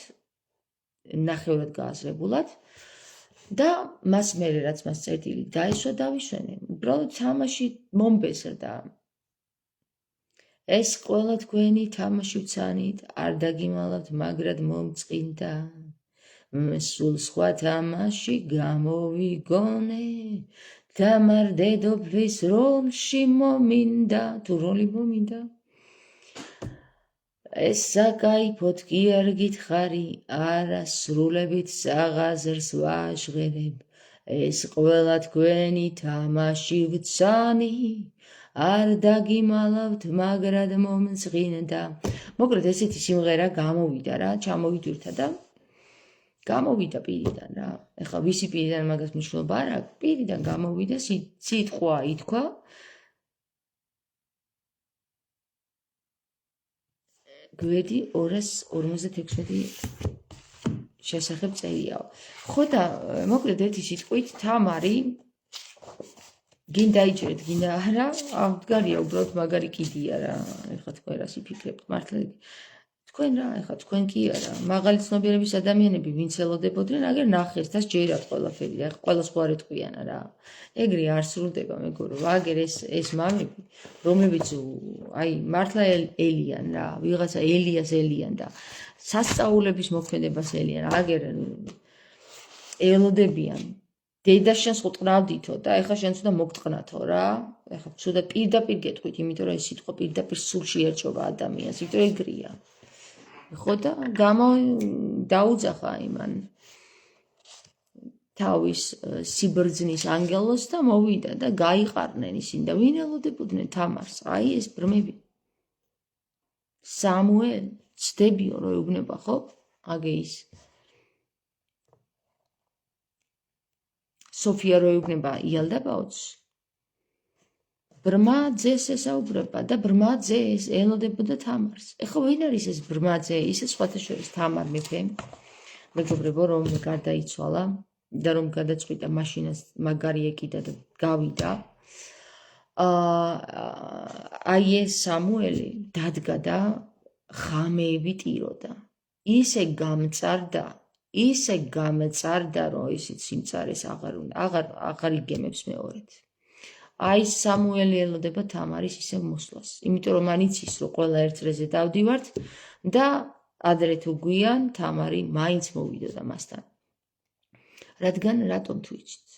ნახევრად გააზრებულად და მას მერე რაც მას წერტილი დაესვა დავისვენე. უბრალოდ თამაში მომბეზრდა. ეს ყველა თქვენი თამაში ვცანით, არ დაგიმალავთ, მაგრად მომწყინდა. სულ სხვა თამაში გამოვიგონე, თამარ დედოფლის როლში მომინდა, თუ როლი მომინდა. ეს საკაიფოდ კი არ გითხარი, არა სრულებით საღაზრს ვაჟღერებ, ეს ყველა თქვენი თამაში ვცანი, არ დაგიმალავთ, მაგრად მომწყინდა. მოკლედ ესეთი სიმღერა გამოვიდა რა, ჩამოვიდვირთა და გამოვიდა პირიდან რა. ეხლა ვისი პირიდან მაგას მნიშვნელობა არ აქვს, პირიდან გამოვიდა, სიტყვა ითქვა. გვერდი 256 შესახებ წერიაო. ხო და მოკლედ ერთი სიტყვით თამარი გინდა იჭერეთ, გინდა არა, დგარია უბრალოდ მაგარი კიდია რა. ეხლა თქვენ რას იფიქრებთ, მართლა თქვენ რა, ეხლა თქვენ კი არა, მაღალი ცნობიერების ადამიანები ვინც ელოდებოდნენ, აგერ ნახეს და სჯერათ ყველაფერი, ეხლა ყველას ხო არ ეტყვიანა რა. ეგრე არ სრულდება მეგობრებო, აგერ ეს მამები, რომლებიც აი მართლა ელიან რა, ვიღაცა ელიას ელიან და სასწაულების მოქმედებას ელიან, აგერ ელოდებიან. დედა შენს ყტყნავდითო და ეხლა შენც უნდა მოგტყნათო რა. ეხლა ცუდად პირდაპირ გეტყვით, იმიტომ რომ ეს სიტყვა პირდაპირ სულში ერჭობა ადამიანს, იმიტომ ეგრეა. ხო და დაუძახა იმან თავის სიბრძნის ანგელოს და მოვიდა და გაიყარნენ ისინი და ვინ ელოდებოდნენ თამარს? აი ეს ბრმები. სამუელ ცდებიო რომ ეუბნება ხო? აგე ის სოფია რო ეუბნება იალდაბაოც, ბრმა ძეს ესაუბრება და ბრმა ძეს ელოდებოდა თამარს. ეხლა ვინ არის ეს ბრმა ძე? ისე სხვათა შორის თამარ მეფე, მეგობრებო, რომ გარდაიცვალა და რომ გადაწყვიტა მაშინაც მაგარი ეკიდა და გავიდა. აი ეს სამუელი დადგა და ხამეები ტიროდა. ისე გამწარდა, რომ ისიც სიმწარეს აღარ იგემებს მეორედ. აი სამუელი ელოდება თამარის ისევ მოსვლას, იმიტომ რომ მან იცის, რომ ყველა ერთ წრეზე დავდივართ და ადრე თუ გვიან თამარი მაინც მოვიდოდა მასთან. რატომ თუ იცით?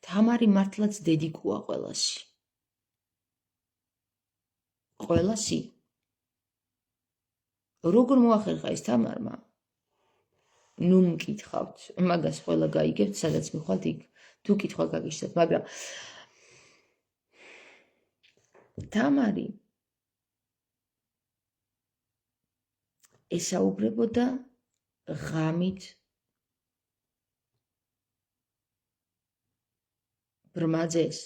თამარი მართლაც დედიკუა ყველასი. როგორ მოახერხა ეს თამარმა? ნუ მკითხავთ, მაგას ყველა გაიგებთ, სადაც მიხვალთ იქ თუ კითხვა გაგიშთოთ, მაგრამ თამარი ესაუბრებოდა ღამით ბრმაძეს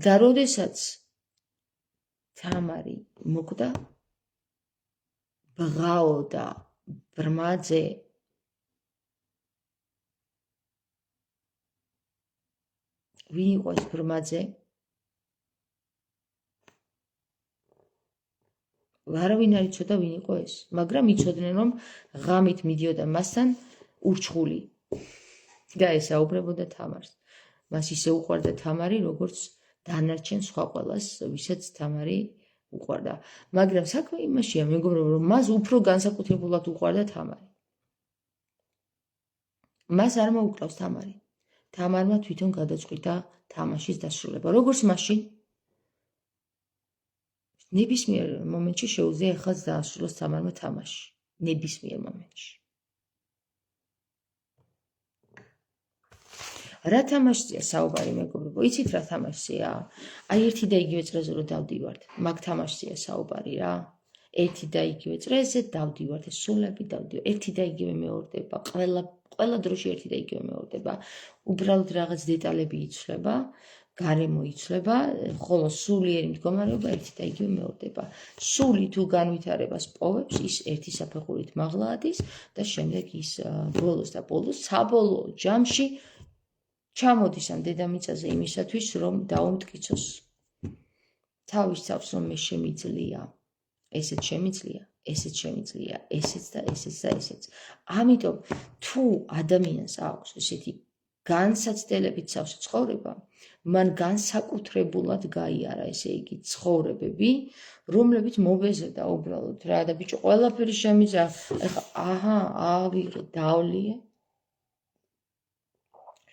და როდესაც თამარი მოკვდა ბღაოდა ბრმაძე ვინ იყო ეს ბრმაძე? არავინ არ იცოდა ვინ იყო ეს, მაგრამ იცოდნენ რომ ღამით მიდიოდა მასთან ურჩხული და ესაუბრებოდა თამარს. მას ისე უყვარდა თამარი, როგორც დანარჩენ სხვა ყველას, ვისაც თამარი უყვარდა. მაგრამ საქმე იმაშია, მეგობრებო, რომ მას უფრო განსაკუთრებულად უყვარდა თამარი. მას არ მოუკლავს თამარი. თამარმა თვითონ გადაწყვიტა თამაშის დასრულება. როგორც მაშინ ნებისმიერ მომენტში შეუძლია ეხლაც დაასრულოს თამარმა თამაში. ნებისმიერ მომენტში. რა თამაშია საუბარი მეგობრებო? იცით რა თამაშია? აი ერთი და იგივე წრეზე რომ დავდივართ, მაგ თამაშია საუბარი რა. ერთი და იგივე წრეზე დავდივართ, სულები დავდივართ, ერთი და იგივე მეორდება, ყველა დროში ერთი და იგივე მეორდება. უბრალოდ რაღაც დეტალები იცვლება, გარემო იცვლება, ხოლო სულიერი მდგომარეობა ერთი და იგივე მეორდება. სული თუ განვითარებას პოვებს, ის ერთი საფეხურით მაღლა ადის და შემდეგ ის ბოლოს და ბოლოს საბოლოო ჯამში ჩამოდის ამ დედამიწაზე იმისათვის, რომ დაუმტკიცოს. თავის თავს რომ მე შემიძლია, ესეც შემიძლია, ესეც შემიძლია, ესეც და ესეც და ესეც. ამიტომ თუ ადამიანს აქვს ესეთი განსაცდელებით სავსე ცხოვრება, მან განსაკუთრებულად გაიარა, ესე იგი, ცხოვრებები, რომლებიც მობეზრდა უბრალოდ რა და ბიჭო, ყველაფერი შემიძლია. ეხლა ავიღე, დავლიე.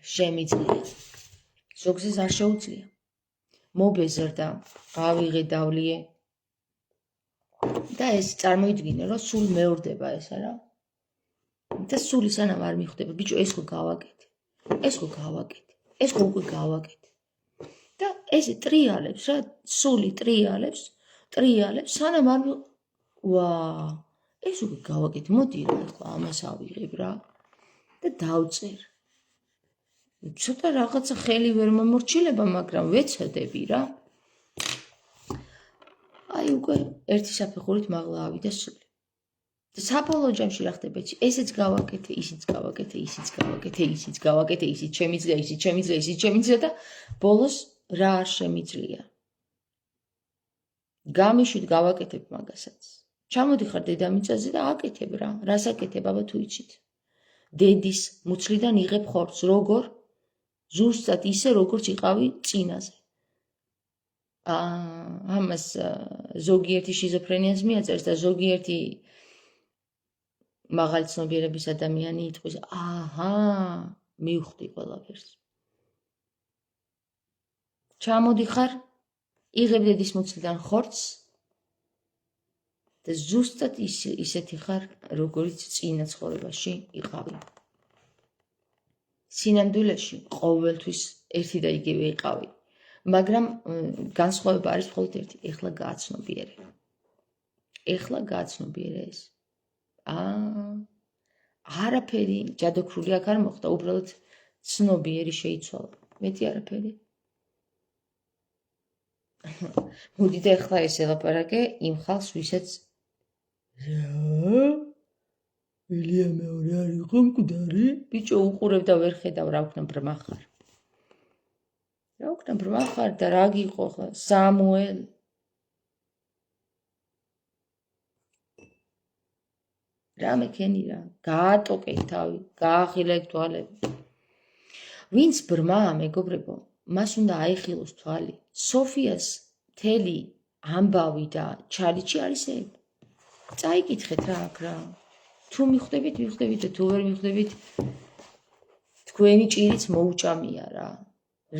შემიძლია. ზოგზეს არ შეუძლია. მობეზრდა, ავიღე, დავლიე. და ეს წარმოიდგინე, რომ სულ მეორდება ეს არა? და სული სანამ არ მიხვდება, ბიჭო, ეს ხო გავაკეთე. ეს ხო გავაკეთე. ეს ხო უკვე გავაკეთე. და ესე ტრიალებს რა, სული ტრიალებს, სანამ არ ვა, ეს უკვე გავაკეთე, მოდი რა, ახლა ამას ავიღებ რა და დავწერ. ცოტა რაღაცა ხელი ვერ მომორჩილება, მაგრამ ვეცადები რა. აი უკვე ერთი საფეხურით მაღლა ავიდა სული. და საბოლოო ჯამში რა ხდება? ესეც გავაკეთე, ისიც გავაკეთე, ისიც გავაკეთე, ისიც გავაკეთე, ისიც შემიძლია, ისიც შემიძლია, ისიც შემიძლია და ბოლოს რა არ შემიძლია. გამიშვით გავაკეთებ მაგასაც. ჩამოდიხარ დედამიწაზე და აკეთებ რა. რას აკეთებ, აბა თუ იცით? დედის მუცლიდან იღებ ხორცს, როგორ? ზუსტად ისე, როგორც იყავი წინაზე. ამას ზოგიერთი შიზოფრენიას მიაწერს და ზოგიერთი მაღალი ცნობიერების ადამიანი იტყვის, მივხვდი ყველაფერს. ჩამოდიხარ, იღებ დედის მუცლიდან ხორცს და ზუსტად ისეთი ხარ, როგორიც წინა ცხოვრებაში იყავი. სინამდვილეში ყოველთვის ერთი და იგივე იყავი. მაგრამ განსხვავება არის მხოლოდ ერთი, ეხლა გააცნობიერე. ეხლა გააცნობიერე ეს. არაფერი ჯადოქრული აქ არ მოხდა, უბრალოდ ცნობიერი შეიცვალა. მეტი არაფერი. მოდით ეხლა ეს ელაპარაკე იმ ხალხს, ვისაც ელია მეორე არ იყო მკვდარი? ბიჭო, უყურებ და ვერ ხედავ, რა ვქნა ბრმა ხარ. რა ვქნა ბრმა ხარ და რა გიყო ხა? სამუელ. რა მექენი რა, გაატოკე თავი, გაახილე თვალები. ვინც ბრმაა, მეგობრებო, მას უნდა აიხილოს თვალი. სოფიას მთელი ამბავი და ჩალიჩი არის ეს. წაიკითხეთ რა აქ რა. თუ მიხვდებით, მიხვდებით და თუ ვერ მიხვდებით, თქვენი ჭირიც მოუჭამია რა.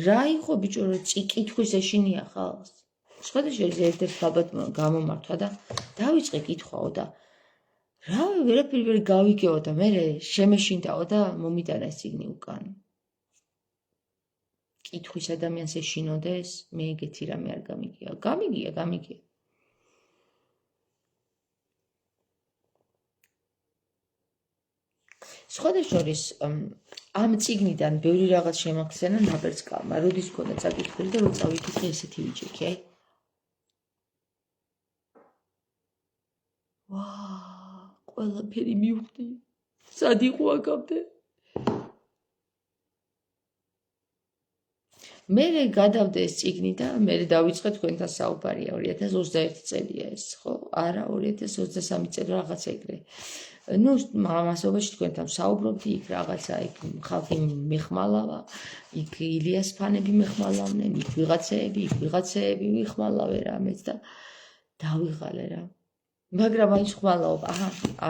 რა იყო ბიჭო, რომ კითხვის ეშინია ხალხს. სხვადასხვა ერთ-ერთ ბაბად გამომართვა და დავიწყე კითხვაო და რავი, ვერაფერი ვერ გავიგეო და მე შემეშინდაო და მომიტანა ეს წიგნი უკან. კითხვის ადამიანს ეშინოდეს, მე ეგეთი რამე არ გამიგია. გამიგია. სხვადასხვის ამ წიგნიდან ბევრი რაღაც შემახსენა ნაბერწკალმა, როდის მქონდა წაკითხული და რო წავიკითხე ესეთი ვიჯექი, აი. ყველაფერი მივხვდი. სად იყო აქამდე? მე გადავდე ეს წიგნი და მე დავიწყე თქვენთან საუბარი 2021 წელია ეს, ხო? არა, 2023 წელი რაღაც ეგრე. ნუ მასობაში თქვენთან საუბრობდი, იქ რაღაცა იქ ხალხი მეხმალავა, იქ ილიას ფანები მეხმალავდნენ, იქ ვიღაცეები ვიხმალავე რამეც და დავიღალე რა. მაგრამ აი ხმალაობა,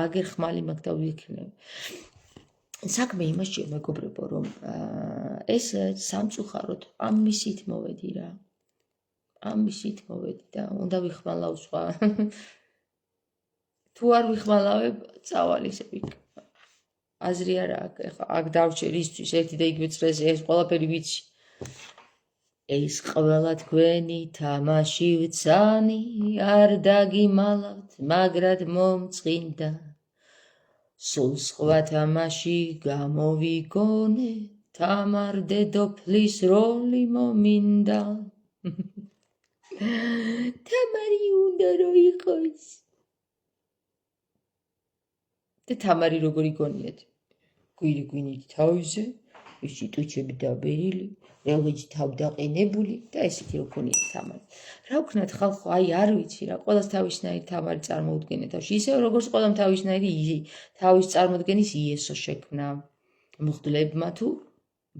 აგერ ხმალი მაგ და ვიქნებ. საქმე იმაშია მეგობრებო, რომ ეს სამწუხაროდ ამისით მოვედი რა. ამისით მოვედი და უნდა ვიხმალავ სხვა. თუ არ ვიხმალავებ, წავალისები. აზრი არა აქვს, ეხლა აქ დავრჩე რისთვის, ერთი და იგივე წრეზე ეს ყველაფერი ვიცი. ეს ყველა თქვენი თამაში ვცანი, არ დაგიმალავთ, მაგრად მომწყინდა. სულ სხვა თამაში გამოვიგონე, თამარ დედოფლის როლი მომინდა. თამარი უნდა რომ იყოს. და თამარი როგორი გონიათ? გვირგვინით თავზე, ისი ტუჩები დაბერილი, რევეჯი თავდაყენებული და ესეთი რო გონიათ თამარი. რა ვქნათ ხალხო, აი არ ვიცი რა, ყველას თავისნაირი თამარი წარმოუდგენია თავში. ისე როგორც ყველამ თავისნაირი თავის წარმოდგენის იესო შექმნა მღვდლებმა თუ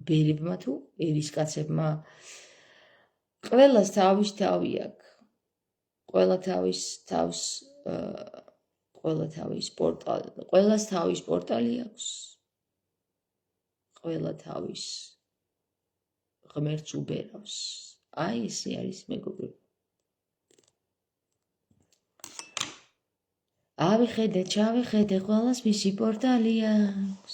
ბერებმა თუ ერისკაცებმა. ყველას თავის თავი აქვს. ყველას თავის პორტალი აქვს. ყველა თავის ღმერთს უბერავს. აი ესე არის მეგობრებო. ავიხედე, ჩავიხედე, ყველას მისი პორტალი აქვს.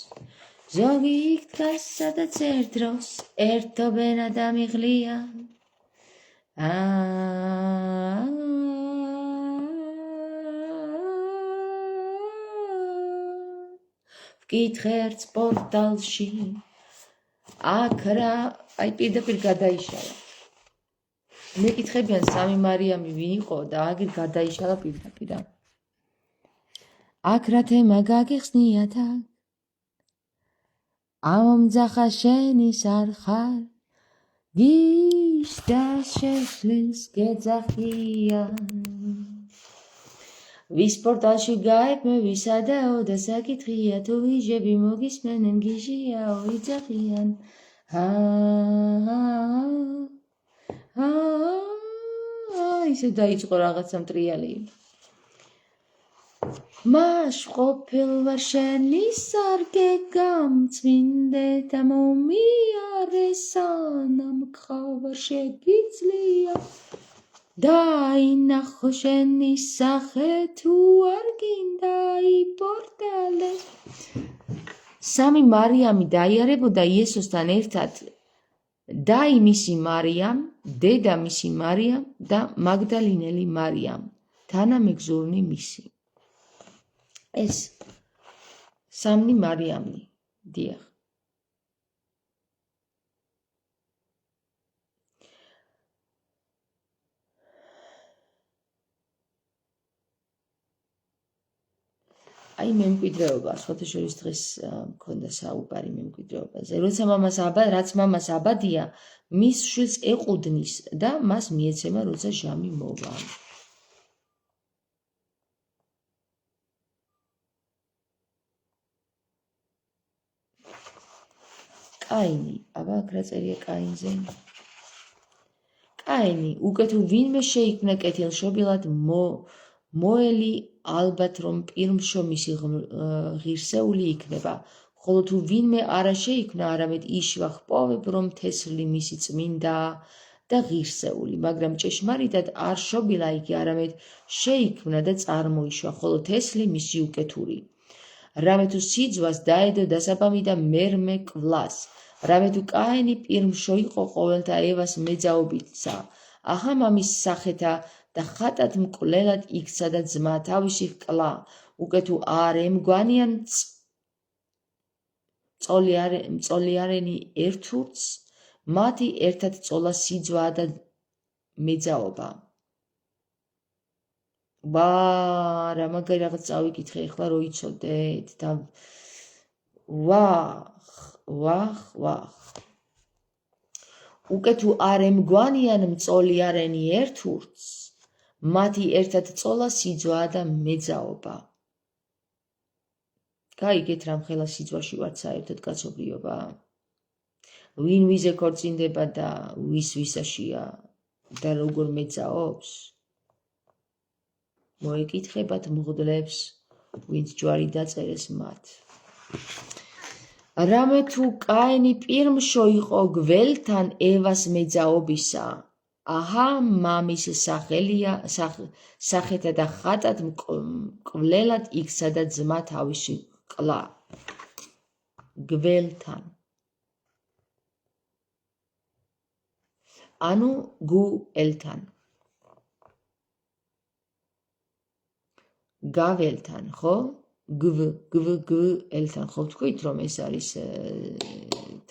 ზოგი იქ დგას, სადაც ერთ დროს ერთობენ ადამიღლია. ვკითხე ერთ პორტალში, აქ რა, აი პირდაპირ გადაიშალა. მეკითხებიან სამი მარიამი ვინ იყო და აგერ გადაიშალა პირდაპირ. აქ რა თემა გაგიხსნიათ აქ, ამომძახა შენის არ ხარ, გიშდა შეშლის გეძახიან. ვის პორტალში გაებმე, ვისადაო და საკითხია, თუ ვიჟები მოგისმენენ, გიჟიაო იძახიან. ისე დაიწყო რაღაცა მტრიალი. მას ყოფილ ვარ შენი სარგე გამწმინდე და მომიარე სანამ ხავარ შეგიძლია. დაინახო შენი სახე თუ არ გინდა იპორტალე. სამი მარიამი დაიარებოდა იესოსთან ერთად. დაი მისი მარიამ, დედა მისი მარიამ და მაგდალინელი მარიამ, თანამეგზურნი მისი. ეს სამი მარიამი, დიახ. აი მემკვიდრეობა, სხვათაშორის დღეს მქონდა საუბარი მემკვიდრეობაზე. რაც მამას აბადია, მის შვილს ეყუდნის და მას მიეცემა, როცა ჟამი მოვა. კაინი, აბა აქ რა წერია კაინზე? კაინი, უკვე თუ ვინმე შეიქმნა კეთილშობილად მოელი, ალბათ რომ პირმშო მისი ღირსეული იქნება, ხოლო თუ ვინმე არა შეიქმნა, არამედ იშვა ხპოვებ, რომ თესლი მისი წმინდა და ღირსეული, მაგრამ ჭეშმარიტად არ შობილა იგი, არამედ შეიქმნა და წარმოიშვა, ხოლო თესლი მისი უკეთური. რამე თუ სიძვას დაედო დასაბამი და მერმე კვლას, რამე თუ კაინი პირმშო იყო ყოველთა ევას მეძაობისა, ახლა მამის სახეთა და ხატად მკვლელად იქცა და ძმა თავისი ჰკლა, უკვე თუ არ ემგვანიან მწოლიარენი ერთურც, მათი ერთად წოლა სიძვაა და მეძაობა. რა მაგარი რაღაც წავიკითხე, ეხლა რო იცოდეთ და ვახ. უკვე თუ არ ემგვანიან მწოლიარენი ერთურც, მათი ერთად წოლა სიძვაა და მეძაობა. გაიგეთ რამ ხელა სიძვაში ვართ საერთოდ კაცობრიობა? ვინ ვიზე ქორწინდება და ვის ვისაშია და როგორ მეძაობს? მოეკითხებათ მღვდლებს, ვინც ჯვარი დაწერეს მათ. რამე თუ კაინი პირმშო იყო გველთან ევას მეძაობისა, აჰა მამის სახეთა და ხატად მკვლელად იქცა და ძმა თავისი ჰკლა. გველთან. ანუ გუელთან. გაველთან, ხო? გველთან, ხო ვთქვით, რომ ეს არის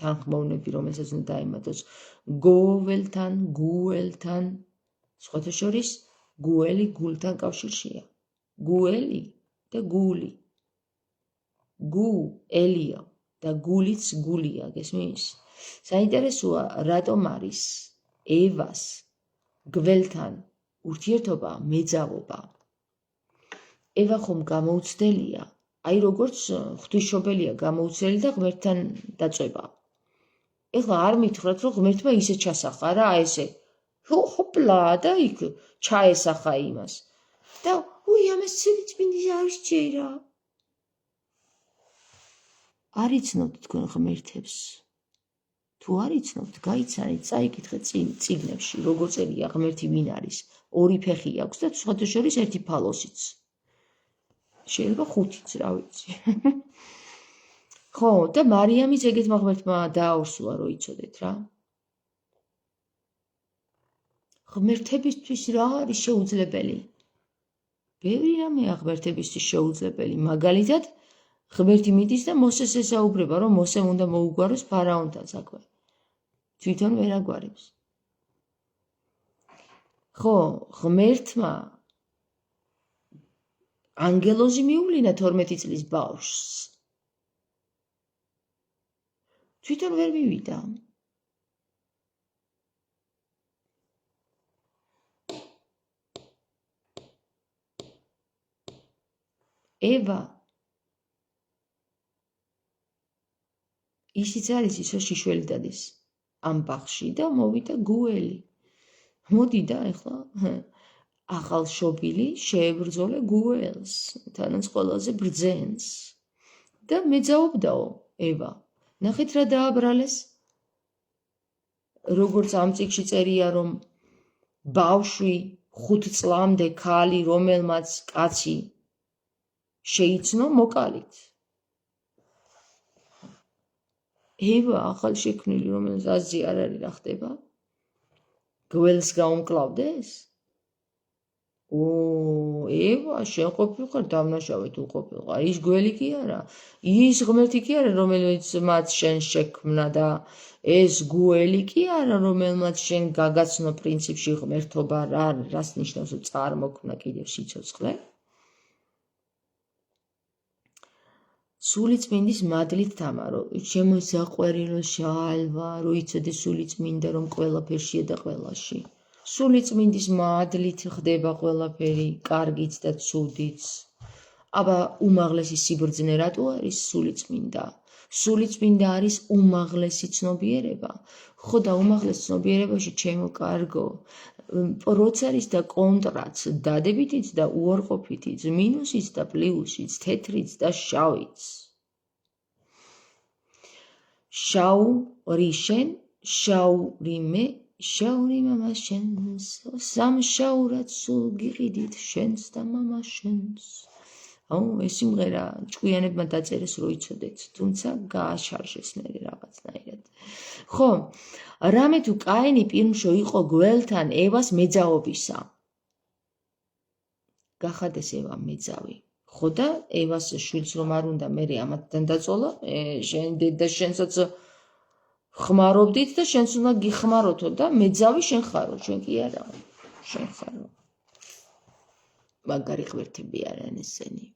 თანხმოვნები, რომელსაც უნდა დაემატოს გოველთან, გუელთან, სხვათა შორის გუელი გულთან კავშირშია. გუელი და გული. გუელია და გულიც გულია, გესმის? საინტერესოა, რატომ არის ევას გველთან ურთიერთობა მეძაობა. ევა ხომ გამოუცდელია, აი როგორც ღვთისმშობელია გამოუცდელი და ღმერთთან დაწვება. ეხლა არ მითხრათ, რომ ღმერთმა ისე ჩასახა რა, ესე ჰოპლა და იქ ჩაესახა იმას. და ამას ცივიწმინდის არ სჯერა. არ იცნობთ თქვენ ღმერთებს. თუ არ იცნობთ, გაიცანით, წაიკითხეთ წიგნებში, როგორ წერია ღმერთი ვინ არის. 2 ფეხი აქვს და სხვათა შორის 1 ფალოსიც. შეიძლება 5-იც, რა ვიცი. ხო, და მარიამის ეგეთმა ღმერთმა დააორსულა, რო იცოდეთ რა. ღმერთებისთვის რა არის შეუძლებელი? ბევრი რამეა ღმერთებისთვის შეუძლებელი. მაგალითად, ღმერთი მიდის და მოსეს ესაუბრება, რომ მოსემ უნდა მოუგვაროს ფარაონთან საქმე. თვითონ ვერ აგვარებს. ხო, ღმერთმა ანგელოზი მიუვლინა 12 წლის ბავშვს. თვითონ ვერ მივიდა. ევა ისიც არის ისო შიშველი დადის ამ ბაღში და მოვიდა გუელი. მოდი და ეხლა ახალშობილი შეებრძოლე გუელს, თანაც ყველაზე ბრძენს და მეძაობდაო ევა. ნახეთ რა დააბრალეს. როგორც ამ წიგნში წერია, რომ ბავშვი 5 წლამდე ქალი, რომელმაც კაცი შეიცნო მოკალით. ევა ახალშექმნილი, რომელსაც აზრი არ არის რა ხდება, გველს გაუმკლავდეს? ევა, შენ ყოფილიყარ დამნაშავე თუ ყოფილიყარ, ის გველი კი არა, ის ღმერთი კი არა, რომელიც მათ შენ შექმნა და ეს გუელი კი არა, რომელმაც შენ გაგაცნო პრინციპში ღმერთობა რას ნიშნავს წარმოქმნა კიდევ სიცოცხლე? სულიწმინდის მადლით თამარო, შემოსაყვერილო შალვა, რო იცოდე სულიწმინდა, რომ ყველაფერშია და ყველაში. სულიწმინდის მადლით ხდება ყველაფერი, კარგიც და ცუდიც. აბა უმაღლესი სიბრძნე რატო არის სულიწმინდა? სულიწმინდა არის უმაღლესი ცნობიერება. ხო და უმაღლეს ცნობიერებაში ჩემო კარგო, პროცერის და კონტრაც, დადებითიც და უარყოფითიც, მინუსიც და პლუსიც, თეთრიც და შავიც. შაუ რიშენ, შაუ რიმე, შაური მამა შენს სამშაურად სულ გიყიდით შენს და მამა შენს ეს სიმღერა ჭკვიანებმა დაწერეს რო იცოდეთ თუმცა გააშარჟეს მერე რაღაცნაირად ხო რამე თუ კაინი პირმშო იყო გველთან ევას მეძაობისა გახადეს ევა მეძავი ხო და ევას შვილს რომ არ უნდა მერე ამათთან დაწოლა შენ დედა შენსაც ხმარობდით და შენც უნდა გიხმაროთო და მეძავი შენ ხარო შენ კი არა შენ ხარო მაგარი ღმერთები არიან ესენი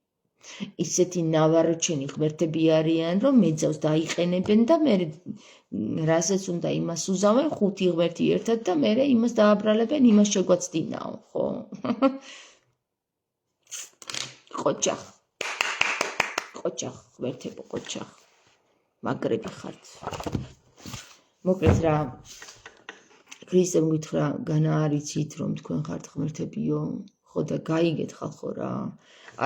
ისეთი ნავაროჩენი ღმერთები არიან რომ მეძავს დაიყენებენ და მე რასაც უნდა იმას უზავენ ხუთი ღმერთი ერთად და მე იმას დააბრალებენ იმას შეგვაცდინაო ხო ყოჩახ ღმერთებო ყოჩახ მაგრები ხართ მოკლედ რა ქრისტემ გითხრა განა არიცით რომ თქვენ ხართ ღმერთებიო ხო და გაიგეთ ხალხო რა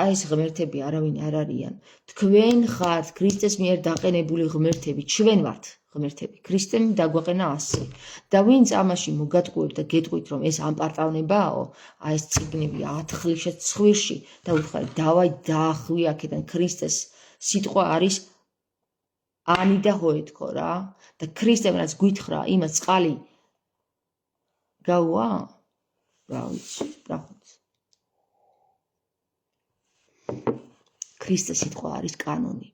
აი ეს ღმერთები არავინ არ არიან თქვენ ხართ ქრისტეს მიერ დაყენებული ღმერთები ჩვენ ვართ ღმერთები ქრისტემ დაგვაყენა ასე და ვინც ამაში მოგატყუებთ და გეტყვით რომ ეს ამპარტავნებაო აი ეს წიგნები ათხლიშეთ ცხვირში და უთხარი დავაი დაახვი აქედან ქრისტეს სიტყვა არის ანი და ჰოეთქო რა და ქრისტემ რაც გვითხრა იმას წყალი გაუა რა ვიცი რა ქრისტეს სიტყვა არის კანონი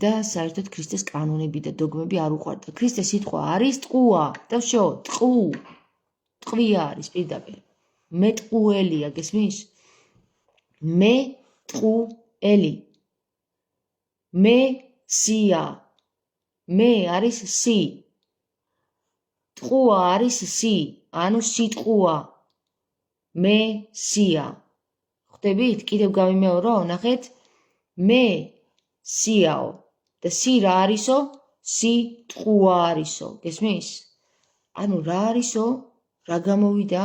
და საერთოდ ქრისტეს კანონები და დოგმები არ უყვარდა ქრისტეს სიტყვა არის ტყუა და ვშო ტყვია არის პირდაპირ მე ტყუელია გესმის მე ტყუელი მე სია მე არის სი ტყუა არის სი ანუ სიტყუა მე სია ხვდებით კიდევ გავიმეორო ნახეთ მე სიაო და სი რა არისო სი ტყუა არისო გესმის ანუ რა არისო რა გამოვიდა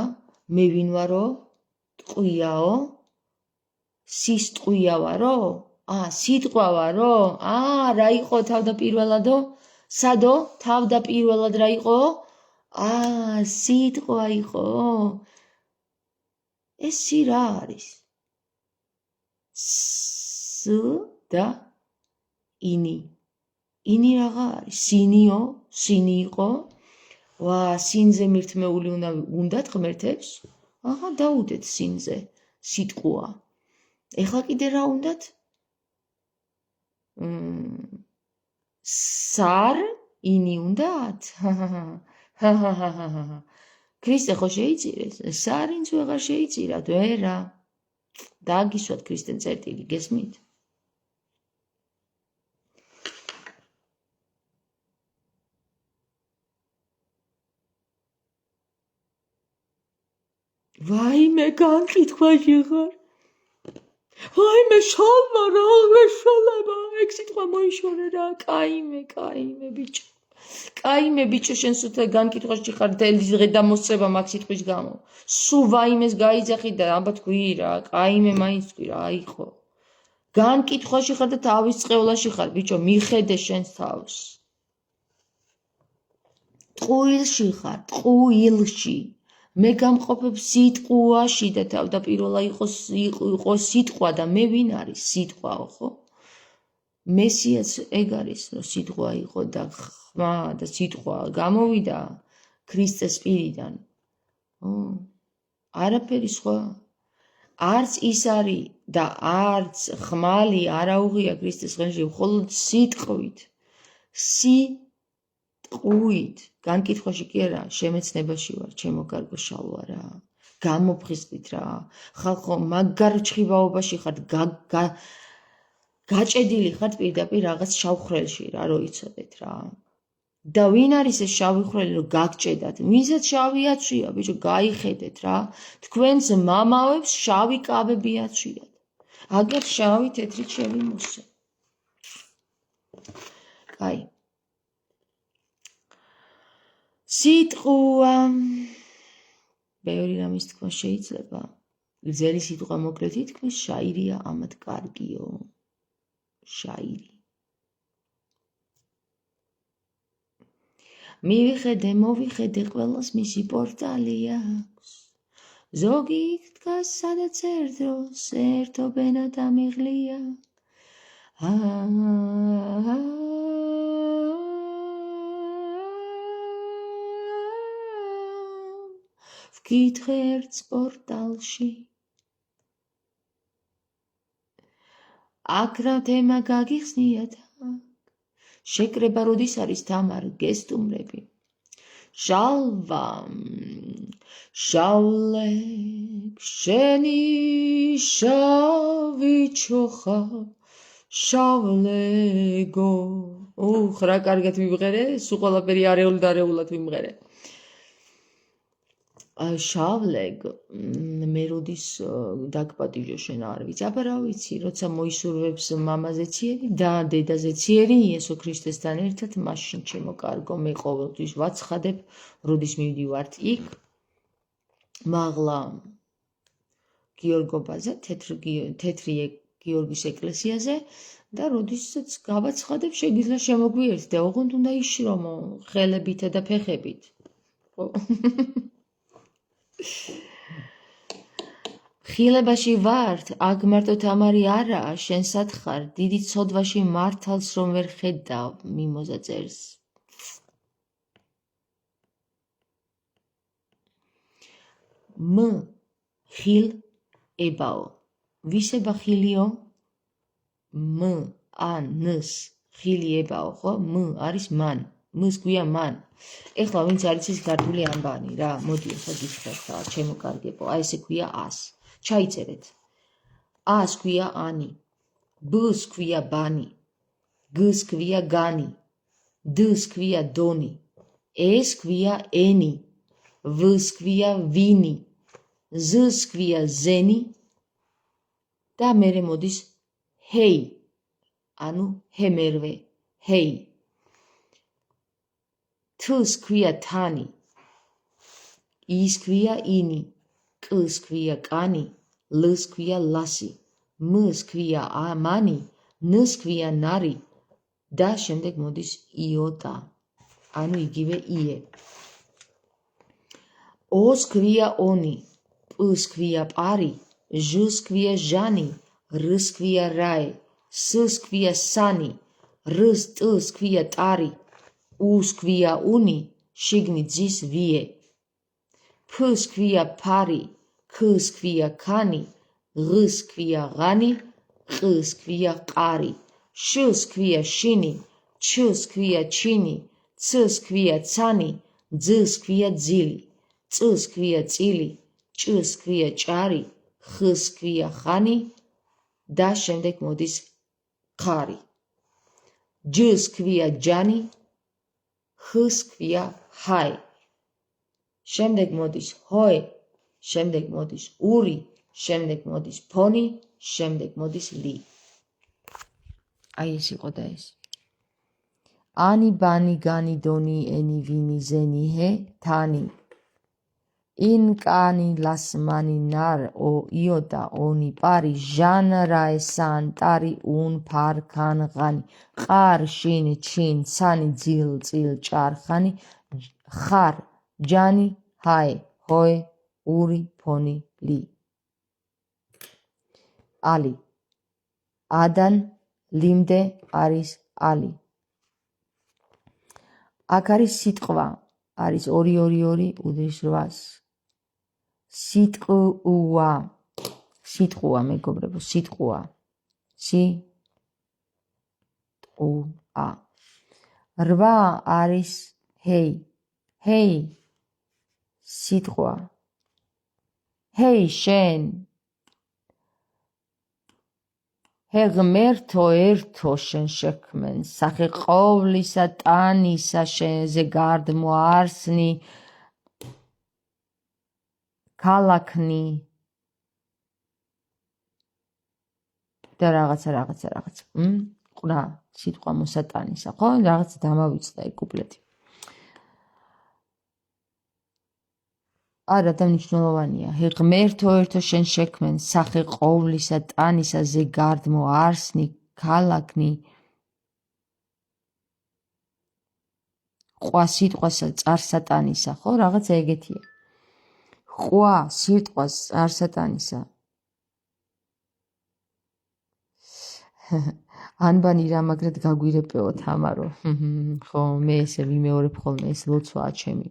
მე ვინ ვარო ტყვიაო სის ტყვია ვარო სიტყვა ვარო რა იყო თავდაპირველადო სადო თავდაპირველად რა იყო სიტყვა იყო ეს სი რა არის ს და ინი რაღა არის სინი იყო სინზე მირთმეული უნდათ ღმერთებს დაუდეთ სინზე სიტყვა ეხლა კიდე რა უნდათ სარ ინი უნდათ ქრისტე ხო შეიწირეს სარინც ვეღარ შეიწირათ ვერა დააგისვათ ქრისტენ წერტილი გესმით ვაიმე განკითხვაში ხარ ვაიმე შალვა რა მეშალება ეგ სიტყვა მოიშორე რა კაიმე ბიჭო შენ სულ განკითხვაში ხარ დელი დამოსწრება მაგ სიტყვის გამო სულ ვაიმეს გაიძახი და აბა თქვი რა კაიმე მაინც თქვი რა აიყო განკითხვაში ხარ და თავის წყევლაში ხარ ბიჭო მიხედე შენს თავს ტყუილში ხარ ტყუილში მე გამყოფებ სიტყვაში და თავდაპირველად იყო სიტყვა და მე ვინ არის სიტყვაო ხო მესიაც ეგ არის რომ სიტყვა იყო და ხმა და სიტყვა გამოვიდა ქრისტეს პირიდან არაფერი სხვა არც ის არის და არც ხმალი არაუღია ქრისტეს ხელში მხოლოდ სიტყვით სიტყვით განკითხვაში კი არა შემეცნებაში ვარ ჩემო კარგო შალვა რა გამოფხიზდით რა ხალხო მაგარ ჩხიბაობაში ხართ გაჭედილი ხართ პირდაპირ რაღაც შავხრელში რა რო იცოდეთ რა და ვინ არის ეს შავი ხრელი რომ გაგჭედათ ვინცაც შავი აცვია ბიჭო გაიხედეთ რა თქვენს მამავებს შავი კაბები აცვიათ აგერ შავი თეთრი შემიმოსე კაი სიტყვა ბევრი რამის თქმა შეიძლება გრძელი სიტყვა მოკლედ ითქმის შაირია ამათ კარგიო შაირი მივიხედე, მოვიხედე, ყველას მისი პორტალი აქვს. ზოგი იქ დგას, სადაც ერთდროს ერთობენ დამიღლია. ვკითხე ერთს პორტალში. აქ რა თემა გაგიხსნიათ, შეკრება როდის არის თამარ გესტუმრები. შალვა, შავლებ, შენი შავი ჩოხა, შავლეგო. რა კარგად ვიმღერე, სულ ყველაფერი არეულ და არეულად ვიმღერე. შავლეგ, მე როდის დაგპატიჟო შენ არ ვიცი, აბა რა ვიცი, როცა მოისურვებს მამაზე ციერი და დედაზე ციერი იესო ქრისტესთან ერთად, მაშინ ჩემო კარგო, მე ყოველთვის ვაცხადებ, როდის მივდივართ იქ, მაღლა გიორგობაზე, თეთრი გიორგის ეკლესიაზე და როდესაც გავაცხადებ, შეგიძლია შემოგვიერთდე, ოღონდ უნდა იშრომო ხელებითა და ფეხებით. ხილებაში ვართ, აქ მარტო თამარი არაა, შენ სათხარ, დიდი ცოდვაში მართალს რომ ვერ ხედავ მიმოზა წერს. ხილ ებაო. ვისება ხილიო? ნს ხილი ებაო, ხო? არის მან. მს გვია მან. ეხლა ვინც არის ის ქართული ამბანი რა, მოდი ახლა გითხრათ, ჩემო კარგებო, აი ესე ქვია ას. ჩაიწერეთ. ას ქვია ანი, ბს ქვია ბანი, გს ქვია განი, დს ქვია დონი, ეს ქვია ენი, ვს ქვია ვინი, ზს ქვია ზენი და მერე მოდის ჰეი, ანუ ჰემერვე, ჰეი. თს ქვია თანი, ის ქვია ინი, კს ქვია კანი, ლს ქვია ლასი, მს ქვია მანი, ნს ქვია ნარი და შემდეგ მოდის იოტა, ანუ იგივე ие. ოს ქვია ონი, პს ქვია პარი, ჟს ქვია ჟანი, რს ქვია რაე, სს ქვია სანი, რს ტს ქვია ტარი, უს ქვია უნი, შიგნით ძის ვიე. ფს ქვია ფარი, ქს ქვია ქანი, ღს ქვია ღანი, ყს ქვია ყარი, შს ქვია შინი, ჩს ქვია ჩინი, ცს ქვია ცანი, ძს ქვია ძილი, წს ქვია წილი, ჭს ქვია ჭარი, ხს ქვია ხანი და შემდეგ მოდის ხარი. ჯს ქვია ჯანი, ხს ქვია ჰაი. შემდეგ მოდის ჰოე, შემდეგ მოდის ური, შემდეგ მოდის ფონი, შემდეგ მოდის ლი. აი ეს იყო და ეს. ანი ბანი განი დონი ენი ვინი ზენი ჰე თანი. ইন কানি লাসমানি নার ও ইয়োদা ওনি পারি জান রায় সান তারি উন ফার খান গানি কার শিন চিন সানি জিল জিল চার খানি খার জানি হায় হয়ে উরি ফনি লি আলি আদান লিমদে আরিস আলি აქ არის სიტყვა არის 2 უდრის 8-ს სიტყვა მეგობრებო სიტყვა სიტყვა 8 არის ჰეი ჰეი სიტყვა ჰეი შენ ღმერთო ერთო შენ შექმენ სახე ყოვლისა ტანისა შენზე გარდმოარსნი ქალაქნი და რაღაცა ყრა სიტყვა მოსატანისა ხო რაღაც დამავიწყდა ეგ კუპლეტი არა და მნიშვნელოვანია ღმერთო ერთო შენ შექმენ სახე ყოვლისა ტანისა ზე გარდმოარსნი ქალაქნი ყვა სიტყვასა წარსატანისა, ხო, რაღაცა ეგეთია. ყვა სიტყვას წარსატანისა. ანბანი რა მაგრად გაგვირეპეო თამარო. ხო, მე ესე ვიმეორებ ხოლმე, ეს ლოცვაა ჩემი.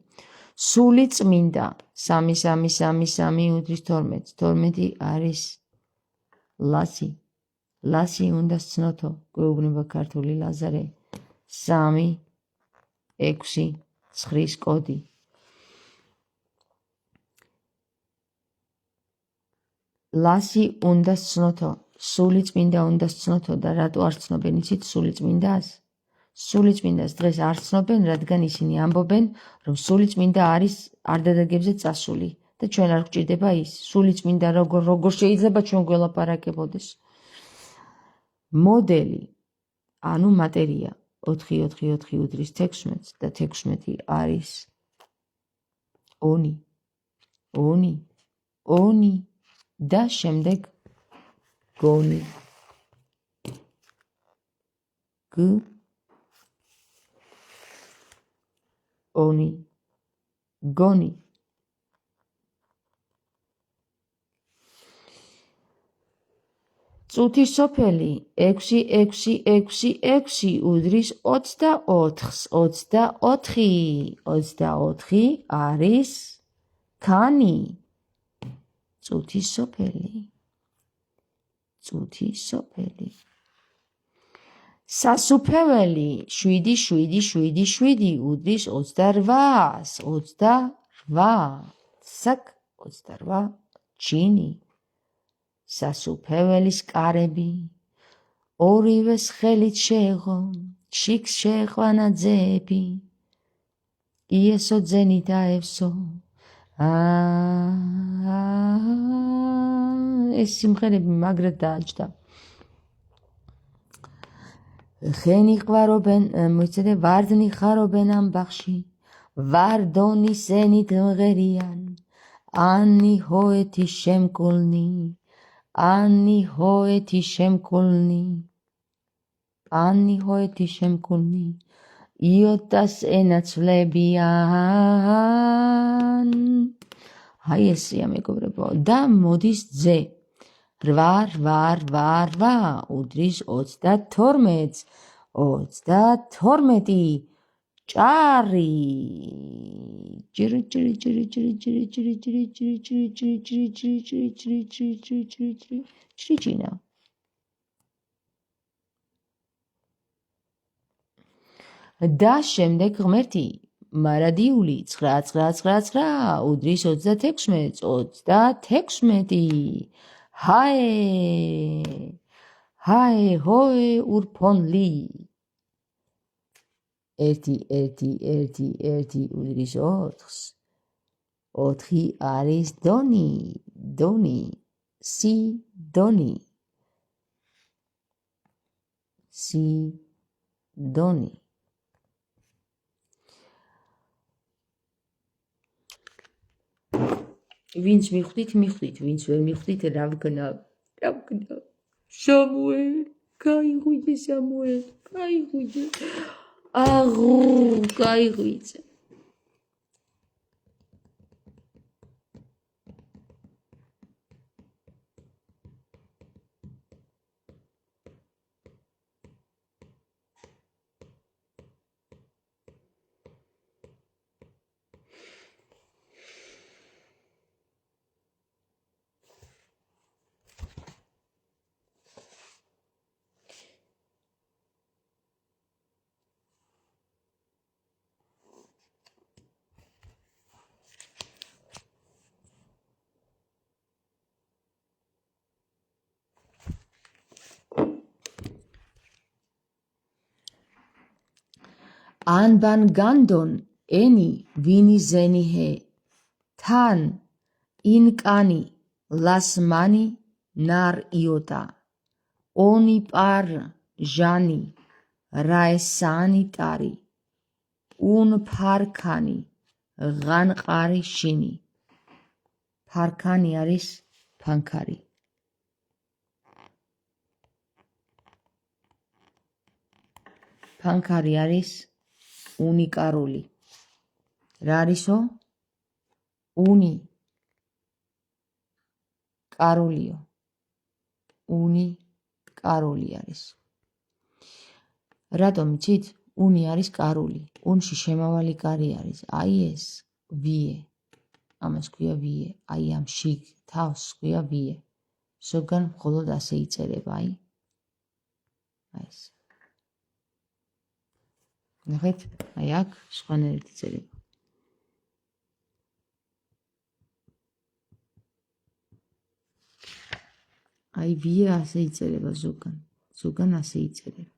სული წმინდა 3 უდრის 12. 12 არის ლასი. ლასი უნდა სცნოთო, გვეუბნება ქართული ლაზარე. 3, 6, 9 კოდი. ლასი უნდა სცნოთო, სული წმინდა უნდა სცნოთო და რატო არ სცნობენ იცით სული წმინდას? სული წმინდას დღეს არ სცნობენ, რადგან ისინი ამბობენ, რომ სული წმინდა არის არდადეგებზე წასული და ჩვენ არ გვჭირდება ის. სული წმინდა როგორ შეიძლება ჩვენ გველაპარაკებოდეს? მოდელი, ანუ მატერია 4 უდრის 16 და 16 არის ონი და შემდეგ გონი. ონი, გონი. წუთის სოფელი 6 უდრის 24-ს. 24 არის ქანი. წუთის სოფელი. სასუფეველი 7 უდრის 28-ს. 28 საკ 28 ჩინი. სასუფეველის კარები ორივეს ხელით შეეღო, შიქს შეეყვანა ძეები, იესო ძენი დაევსო. ეს სიმღერები მაგრად დააჯდა. ხენი ყვარობენ, მოიცადე, ვარდნი ხარობენ ამ ბაღში, ვარდონი სენით მღერიან, ანი ჰოეთი შემკულნი, ანი ჰოეთი შემკულნი, იოტას ენაცვლებიან. აი ესია მეგობრებო, და მოდის ძე 8 უდრის 32-ს. 32 ჭარი. ჭრიჭინა. და შემდეგ ღმერთი მარადიული 9 უდრის 36. 36 ჰაე ჰოე ურფონლი. 1 უდრის 4-ს. 4 არის დონი. სი დონი. ვინც მიხვდით, ვინც ვერ მიხვდით, რა ვგნა. სამუელ, გაიღვიძე სამუელ, გაიღვიძე. გაიღვიძე. ანბან განდონ ენი ვინი ზენი ჰე თან ინკანი ლასმანი ნარ იოტა ონი პარ ჟანი რაესანი ტარი un ფარქანი ღანყარი შინი. ფარქანი არის ფანქარი. ფანქარი არის უნიკარული. რა არისო? უნიკარულიო. უნიკარული არის. რატომ იცით? უნი არის კარული. უნში შემავალი კარი არის. აი ეს ვიე. ამას ქვია ვიე. აი ამ შიგ თავს ქვია ვიე. ზოგან მხოლოდ ასე იწერება, აი. აი ეს. ნახეთ, აი აქ სხვანაირად იწერება. აი ვიე ასე იწერება ზოგან. ზოგან ასე იწერება.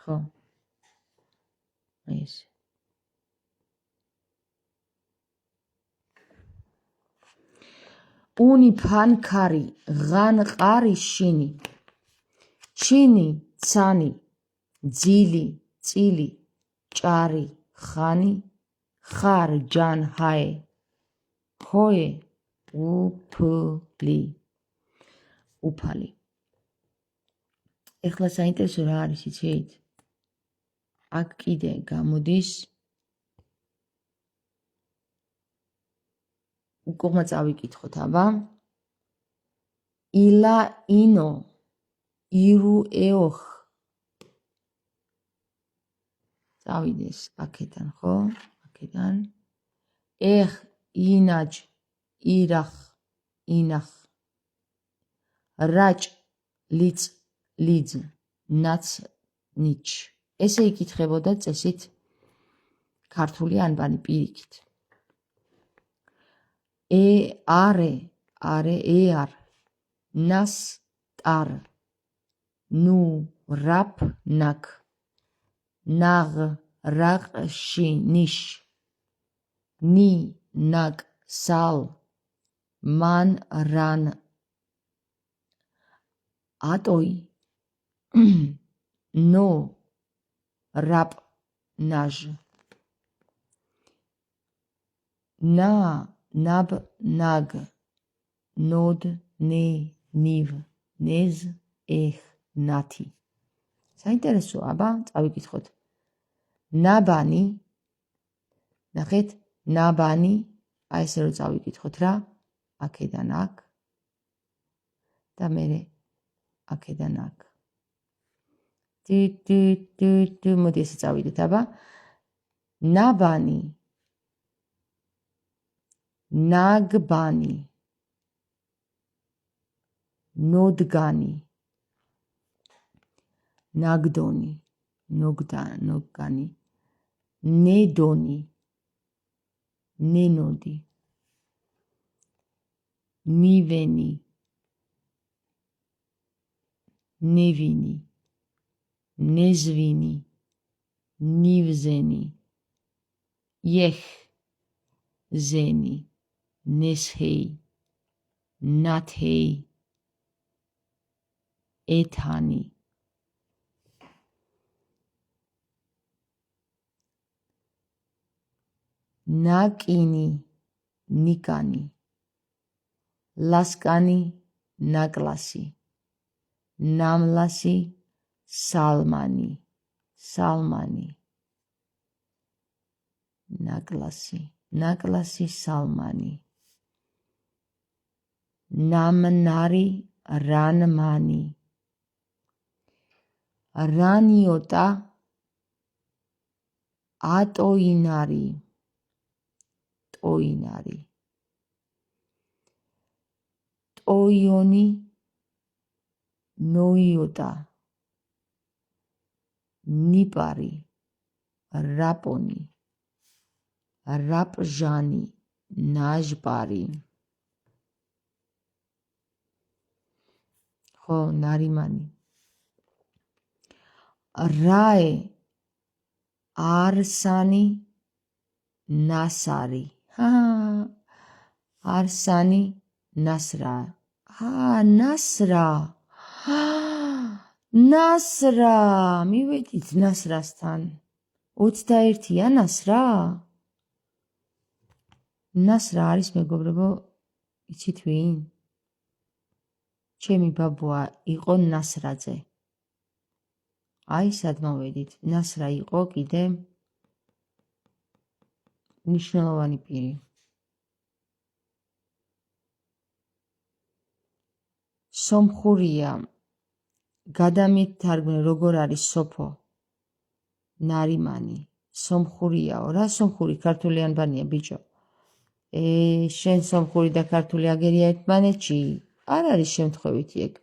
ხო. აი ეს. უნი ფანქარი, ღანყარი შინი. ჩინი, ცანი, ძილი, წილი, ჭარი, ხანი, ხარ, ჯან, ჰაე, ჰოე, უფლი. უფალი. ეხლა საინტერესო რა არის იცით? აქ კიდე გამოდის უკუღმა წავიკითხოთ, აბა. ილა ინო ირუ ეოხ. წავიდეს აქედან, ხო? აქედან. ეხ ინაჯ ირახ ინახ. რაჭ ლიც ლიძ ნაც ნიჩ. ესე იკითხებოდა წესით ქართული ანბანი პირიქით. არე ეარ ნას ტარ ნუ რაფ ნაკ ნაღ რაყში ნიშ ნი ნაკ სალ მან რან ატოი ნო რაპ ნაჟ ნა ნაბ ნაგ ნოდ ნე ნივ ნეზ ეხ ნათი. საინტერესო, აბა, წავიკითხოთ. ნაბანი, ნახეთ, ნაბანი, აი ესე რომ წავიკითხოთ რა, აქედან აქ და მერე აქედან აქ. მოდი ესე წავიდეთ, აბა. ნაბანი, ნაგბანი, ნოდგანი, ნაგდონი, ნოგანი, ნედონი, ნენოდი, ნივენი, ნევინი, ნეзвინი, ნივზენი, იეხ, ზენი, ნესჰეი, ნათჰეი, ეთანი. ნაკინი, ნიკანი, ლასკანი, ნაკლასი, ნამლასი, სალმანი, სალმანი, ნაკლასი, სალმანი, ნამნარი, რანმანი, რანიოტა, ატოინარი, ტოინარი, ტოიონი, ნოიოტა, ნიპარი, რაპონი, რაპჟანი, ნაჟპარი. ხო, ნარიმანი. რაე, არსანი, ნასარი. არსანი, ნასრა. ნასრა. ნასრა. მივედით ნასრასთან. 21-ია ნასრა? ნასრა არის მეგობრებო, იცით ვინ? ჩემი ბაბუა იყო ნასრაძე. აი სად მოვედით. ნასრა იყო კიდე მნიშვნელოვანი პირი. სომხურია გადამითარგმნე როგორ არის სოფო ნარიმანი. სომხურიაო რა სომხური ქართული ანბანია ბიჭო. შენ სომხური და ქართული აგერია ერთმანეთში? არ არის შემთხვევითი ეგ.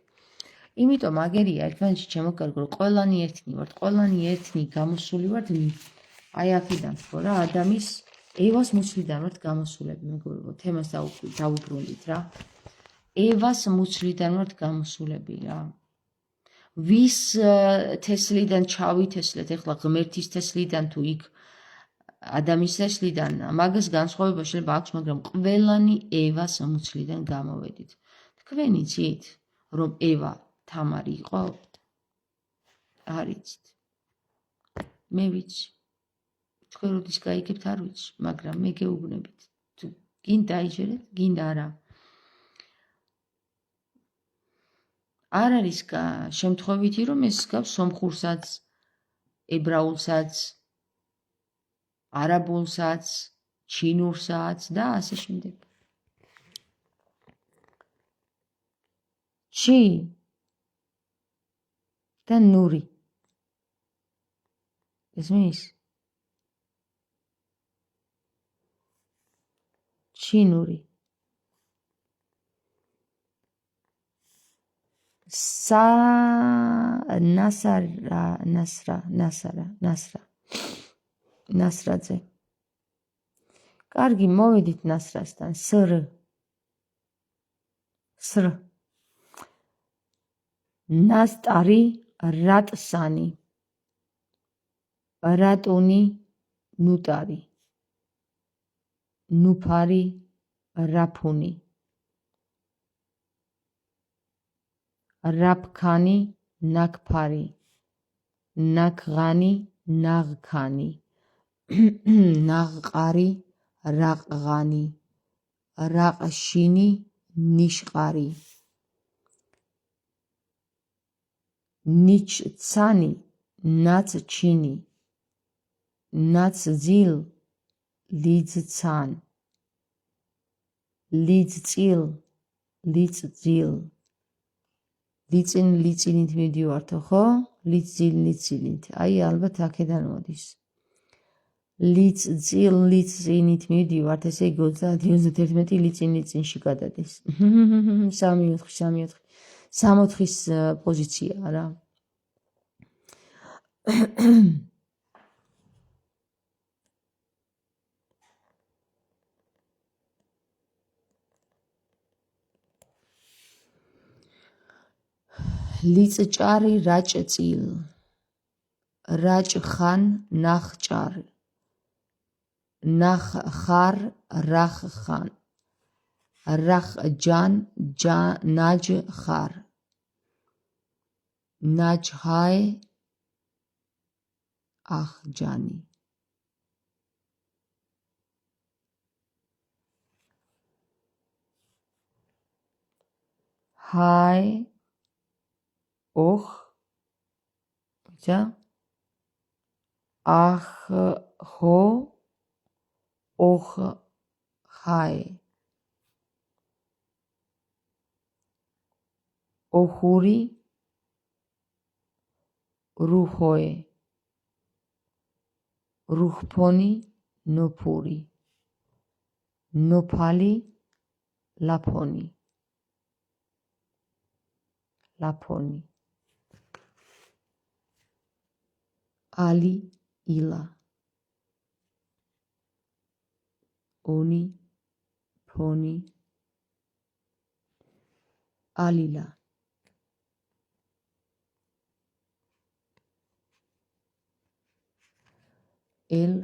იმიტომ აგერია ერთმანეთში ჩემო კარგო, ყველანი ერთნი ვართ, ყველანი ერთნი გამოსული ვართ. აი აქედან ხო რა ადამის ევას მუცლიდან ვართ გამოსულები მეგობრებო, თემას დავუბრუნდით რა. ევას მუცლიდან ვართ გამოსულები რა. ვის თესლიდან ჩავითესლეთ ეხლა ღმერთის თესლიდან თუ იქ ადამის თესლიდან მაგას განსხვავება შეიძლება აქვს, მაგრამ ყველანი ევას მუცლიდან გამოვედით. თქვენ იცით რომ ევა თამარი იყო? არ იცით. მე ვიცი. თქვენ როდის გაიგებთ არ ვიცი, მაგრამ მე გეუბნებით. თუ გინდა დაიჯერეთ, გინდა არა. არ არის შემთხვევითი რომ ეს გავს სომხურსაც, ებრაულსაც, არაბულსაც, ჩინურსაც და ასე შემდეგ. ჩი და ნური. ესმის? ჩინური. ნასრაძე. კარგი, მოვედით ნასრასთან. სრ. ნასტარი რატსანი. რატუნი ნუტარი. ნუფარი რაფუნი. რაფქანი ნაქფარი. ნაქღანი ნაღქანი. ნაღყარი რაყღანი. რაყშინი ნიშყარი. ნიჩცანი ნაცჩინი. ნაცძილ ლიძცან. ლიძწილ ლიძძილ. ლიწინ ლიწინით მივდივართო ხო? ლიძძილ ლიცილით. აი ალბათ აქედან მოდის. ლიძწილ ლიცინით მივდივართ, ესე იგი 30-31 ლიწინ ლიწინში გადადის. 3-4 3-4-ის პოზიციაა რა. ლიწჭარი რაჭწილ. რაჭხან ნახჭარ. ნახხარ რახხან. რახჯან ნაჯხარ. ნაჯჰაე ახჯანი. ჰაე ოხ ახ ხო ოხ ჰაე. ოხური რუხოე. რუხფონი ნოფური. ნოფალი ლაფონი. ლაფონი. ალი ილა. ონი ფონი. ალილა. ელ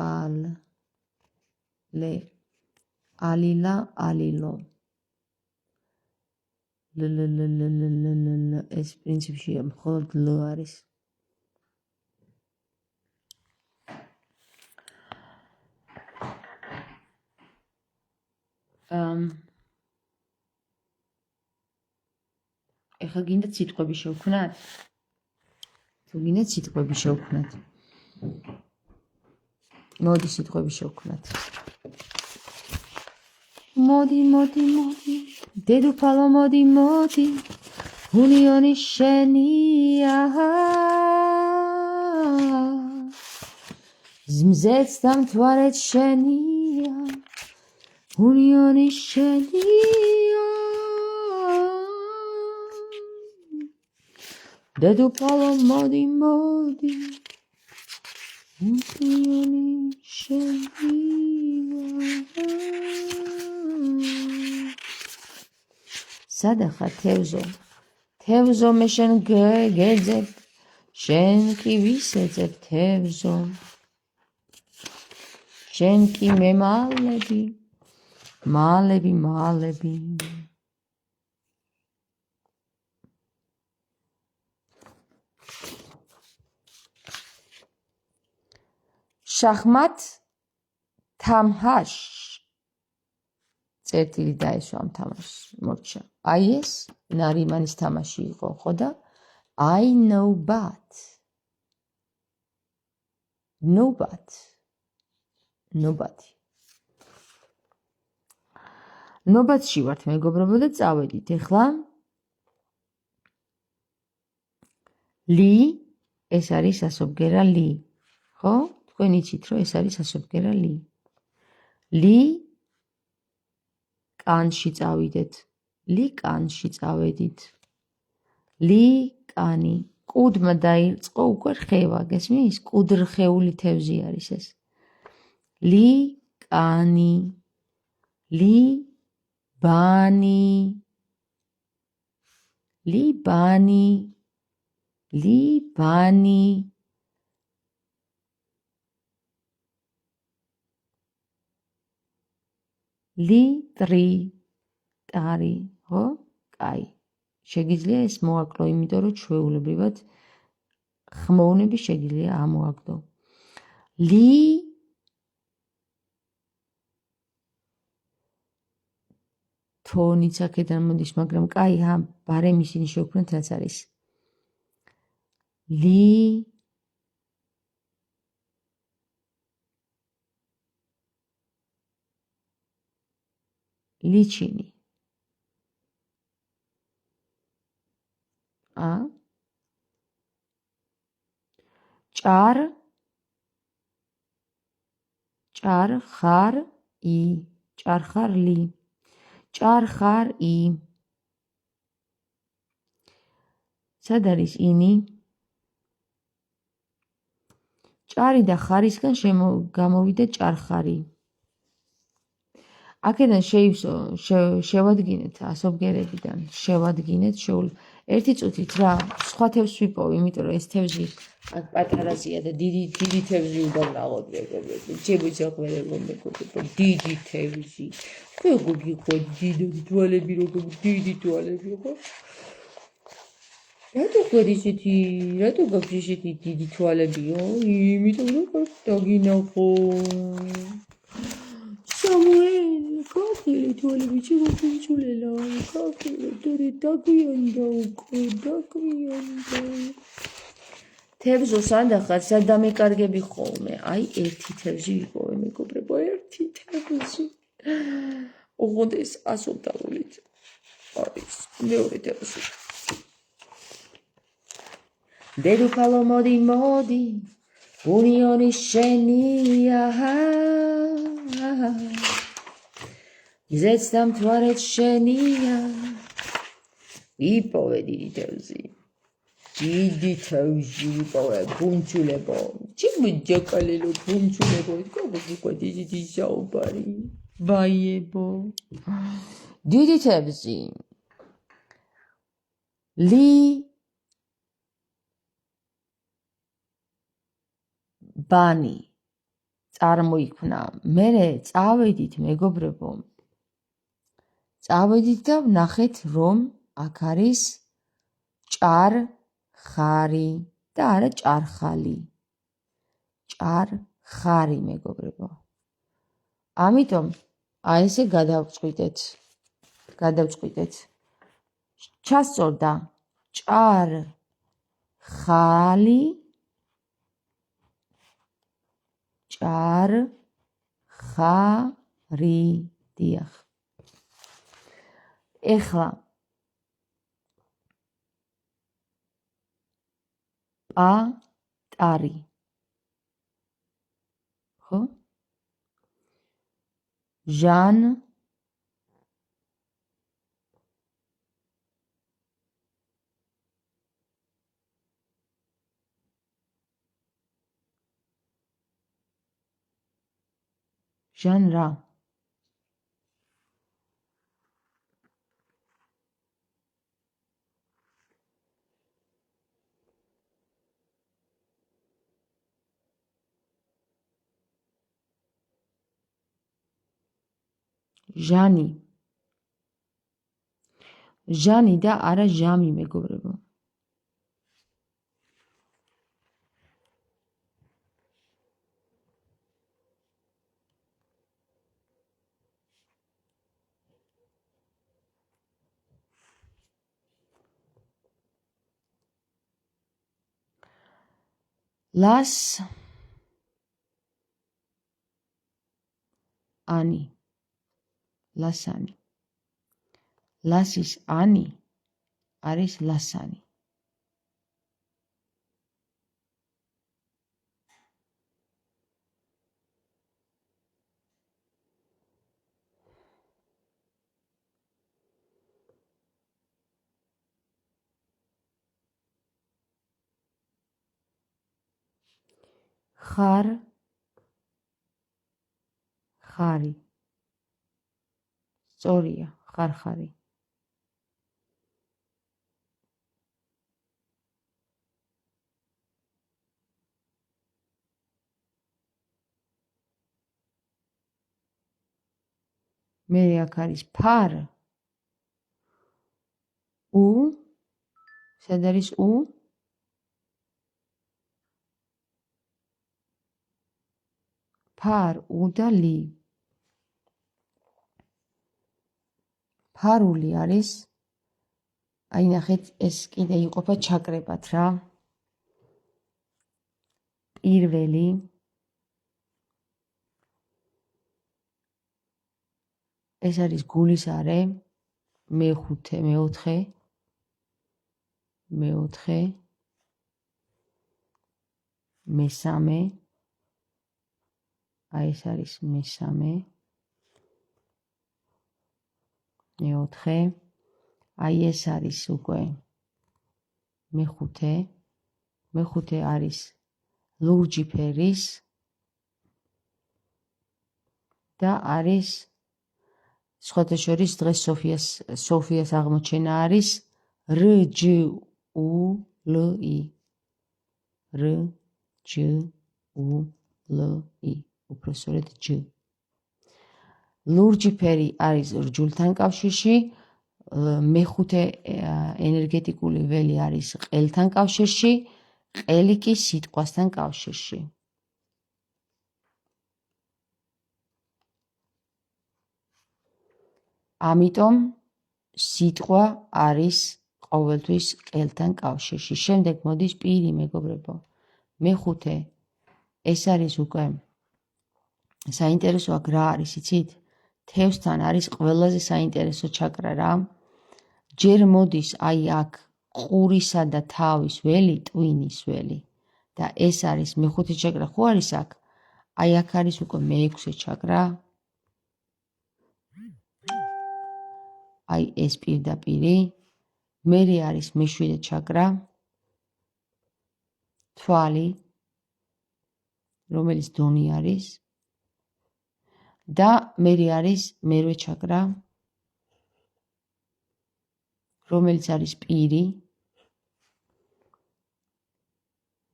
ალ ლე. ალილა ალილო. ეს პრინციპში მხოლოდ ლ არის. ეხლა გინდათ სიტყვები შევქმნათ? თუ გინდათ სიტყვები შევქმნათ. მოდი სიტყვები შევქმნათ. მოდი, მოდი, მოდი. დედოფალო, მოდი, მოდი. უნიონი შენია. მზეც და მთვარეც შენია. უნიონი შენია. დედოფალო, მოდი, მოდი. უნიონი შენია. სადახარ თევზო? თევზო მე შენ გეძებ, შენ კი ვისეძებ თევზო. შენ კი მე მალები, მალები, მალები. შახმათ თამჰაშ წერტილი დაესვა ამ თამაშს მორჩა. აი ეს ნარიმანის თამაში იყო, ხო და I know but. Nobody. ნობათში ვართ მეგობრებო და წავედით. ეხლა ლი ეს არის ასობგერა ლი. ხო? თქვენ იცით რომ ეს არის ასობგერა ლი. ლი კანში წავიდეთ. ლი კანში წავედით. ლი კანი. კუდმა დაიწყო უკვე რხევა, გესმის? კუდრხეული თევზი არის ეს. ლი კანი. ლი ბანი. ლი ბანი. ლი ბანი. ლიტრი ტარი, ხო? კაი. შეგიძლია ეს მოაკლო, იმიტომ რომ ჩვეულებრივად ხმოვნები შეგიძლია ამოაგდო. ლი თონიც აქედან მოდის, მაგრამ კაი, ბარემ ისინი შევქმნათ, რაც არის. ლი ლიჩინი. ჭარ ჭარხარ ი ჭარხარლი. ჭარხარ ი. სად არის ინი? ჭარი და ხარისგან გამოვიდა ჭარხარი. აქედან შევადგინეთ ასობგერებიდან, შევადგინეთ ერთი წუთით რა, სხვა თევზს ვიპოვი, იმიტომ რომ ეს თევზი აქ პატარაზია და დიდი თევზი უდავლაღოთ მეგობრებო. ჯებუჯაყველებო მეგობრებო, დიდი თევზი. ხო გიგიხოთ დიდი თვალები როგორ დიდი თვალები ხო? რატო გაქვს ისეთი დიდი თვალებიო? იმიტომ რომ დაგინახო. სამუელ, კაფილი თვალები ჩიგოჩულელა, კაფილი დორი დაგვიანდა უკვე, დაგვიანდა. თევზო სანდახარ სადამეკარგები ხოლმე. აი ერთი თევზი ვიპოვე მეგობრებო, ერთი თევზი. ოღონდ ეს 100 დაგულით. არის მეორე თევზი. დედოფალო, მოდი, მოდი. უნიონი შენია. მზეც და მთვარეც შენია. ვიპოვე დიდი თევზი. დიდი თევზი ვიპოვე, ბუნჩულებო. ჯიმუჯაკალელო ბუნჩულებო. გოგო დიდი საუბარი. ვაიებო. დიდი თევზი. ლი ბანი წარმოიქმნა. მერე წავედით მეგობრებო. წავედით და ვნახეთ რომ აქ არის ჭარხარი და არა ჭარხალი. ჭარხარი მეგობრებო. ამიტომ აი ესე გადავწყვიტეთ. ჩასწორდა ჭარხალი. ხალი, ჭარხარი. დიახ. ეხლა პატარი. ხო? ჟანრი. ჟანრა. ჟანი. ჟანი და არა ჟამი, მეგობრებო. ლას ანი. ლასანი. ლასის ანი არის ლასანი. ხარ, ხარი. სწორია, ხარხარი. მე აქ არის ფარ. უ. სად არის უ? ფარ, უ და ლი. ფარული არის, აი ნახეთ, ეს კიდე იყოფა ჩაკრებად რა. პირველი, ეს არის გულის არე, მეხუთე, მეოთხე, მესამე, აი ეს არის მესამე, მეოთხე, აი ეს არის უკვე მეხუთე, მეხუთე არის ლურჯი ფერის და არის სხვათა შორის დღეს სოფიას აღმოჩენა არის რჯული. რჯული. უფრო სწორედ ჯ. ლურჯი ფერი არის რჯულთან კავშირში, მეხუთე ენერგეტიკული ველი არის ყელთან კავშირში, ყელი კი სიტყვასთან კავშირში. ამიტომ სიტყვა არის ყოველთვის ყელთან კავშირში. შემდეგ მოდის პირი, მეგობრებო. მეხუთე, ეს არის უკვე საინტერესო. აქ რა არის, იცით? თევზთან არის ყველაზე საინტერესო ჩაკრა რა. ჯერ მოდის აი აქ ყურისა და თავის ველი, ტვინის ველი. და ეს არის მეხუთე ჩაკრა, ხო არის აქ? აი აქ არის უკვე მეექვსე ჩაკრა. აი ეს პირდაპირი. მერე არის მეშვიდე ჩაკრა. თვალი, რომელიც დონი არის. და მერე არის მერვე ჩაკრა, რომელიც არის პირი.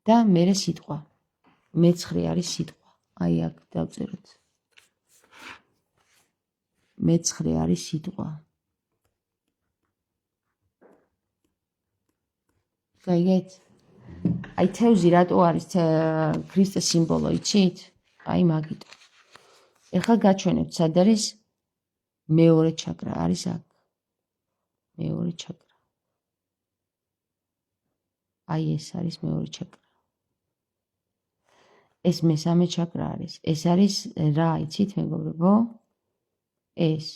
და მერე სიტყვა. მეცხრე არის სიტყვა. აი აქ დავწეროთ. მეცხრე არის სიტყვა. გაიგეთ? აი თევზი რატო არის ქრისტეს სიმბოლო, იცით? აი მაგით. ეხლა გაჩვენებთ, სად არის მეორე ჩაკრა, არის აქ. მეორე ჩაკრა. აი ეს არის მეორე ჩაკრა. ეს მესამე ჩაკრა არის. ეს არის რა, იცით მეგობრებო? ეს.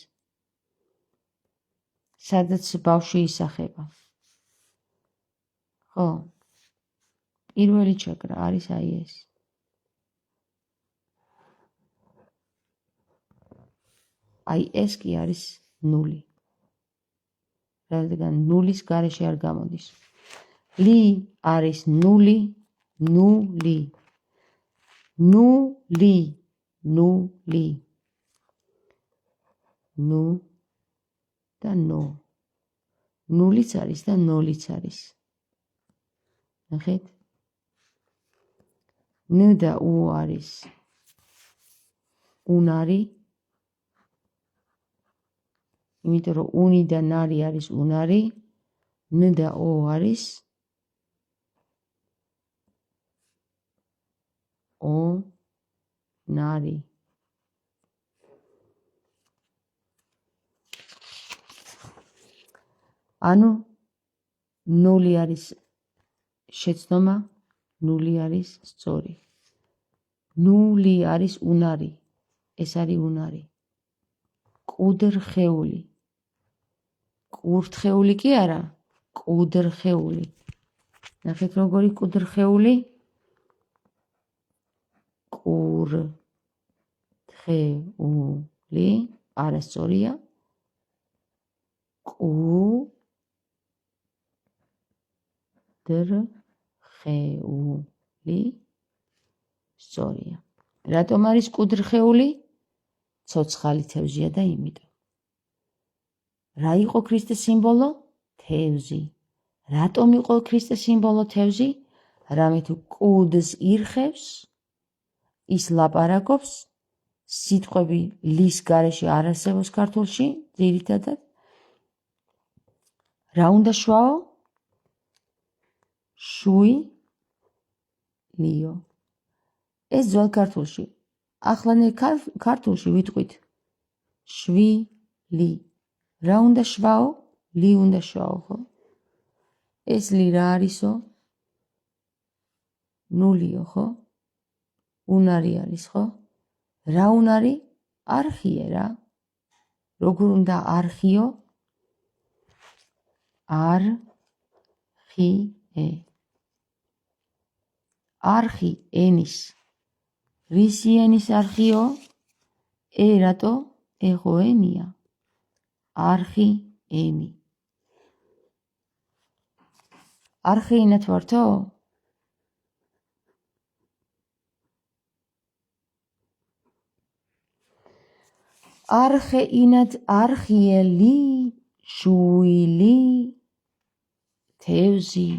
სადაც ბავშვი ისახება. ხო? პირველი ჩაკრა არის აი ეს. აი ეს კი არის 0. რადგან 0-ის გარეშე არ გამოდის. ლი არის 0, 0. 0, 0. 0 და 0. 0-იც არის და 0-იც არის. ნახეთ? ნ და უ არის უნარი. იმიტომ რომ უნი და ნარი არის უნარი. ნ და ო არის ო ნარი. ანუ 0 არის შეცდომა, 0 არის სწორი. 0 არის უნარი. ეს არის უნარი. კუდრხეული. კურთხეული კი არა, კუდრხეული. ნახეთ როგორი კუდრხეული? კურთხეული არასწორია. კუდრხეული სწორია. რატომ არის კუდრხეული? ცოცხალი თევზია და იმიტომ. რა იყო ქრისტეს სიმბოლო? თევზი. რატომ იყო ქრისტეს სიმბოლო თევზი? რამე თუ კუდს ირხევს, ის ლაპარაკობს, სიტყვები ლის გარეშე არ არსებობს ქართულში, ძირითადად. რა უნდა შვაო? შვი ლიო. ეს ძველ ქართულში. ახლანდელ ქართულში ვიტყვით შვილი. რა უნდა შვაო? ლი უნდა შვაო, ხო? ეს ლი რა არისო? 0-იო, ხო? უნარი არის, ხო? რა უნარი? არხიე რა. როგორ უნდა არხიო? არხიე. არხი ენის. რისი ენის არხიო? რატო? ხო ენია. არხი ენი. არხიენად ვართო? არხეინად არხიელი, შვილი, თევზი,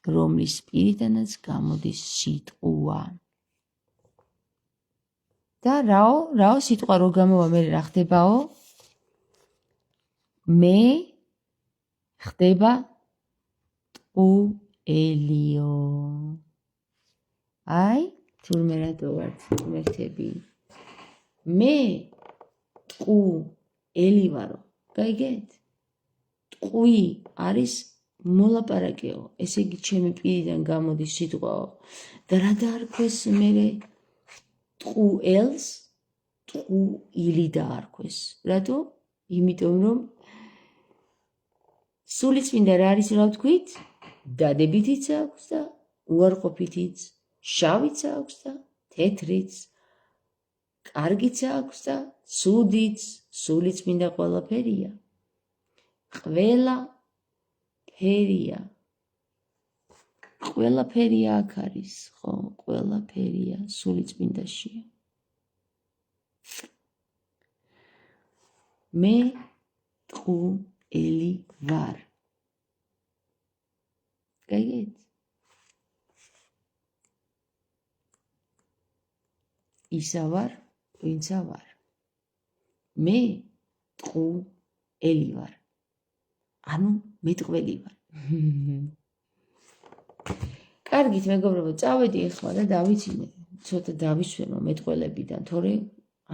რომლის პირიდანაც გამოდის სიტყვა. და რაო სიტყვა რო გამოვა მე რა ხდებაო? მე ხდება ტყუელიო. აი, თურმე რატო ვართ მერთები? მე ტყუელი ვარო. გაიგეთ? ტყვი არის მოლაპარაკეო. ესე იგი ჩემი პირიდან გამოდის სიტყვაო. და რა დაარქვეს მერე ტყუელს? ტყუილი დაარქვეს. რატო? იმიტომ რომ სულიწმინდა რა არის რა ვთქვით? დადებითიც აქვს და უარყოფითიც, შავიც აქვს და თეთრიც, კარგიც აქვს და ცუდიც, სულიწმინდა ყველაფერია. ყველა ფერია. ყველაფერია აქ არის, ხო, ყველაფერია სულიწმინდაშია. მე ტყუელი ვარ. გაიგეთ? ისა ვარ, ვინცა ვარ. მე ტყუელი ვარ. ანუ მეტყველი ვარ. კარგით, მეგობრებო, წავედი ახლა და დავიცინე. ცოტა დავისვენო მეტყველებიდან, თორე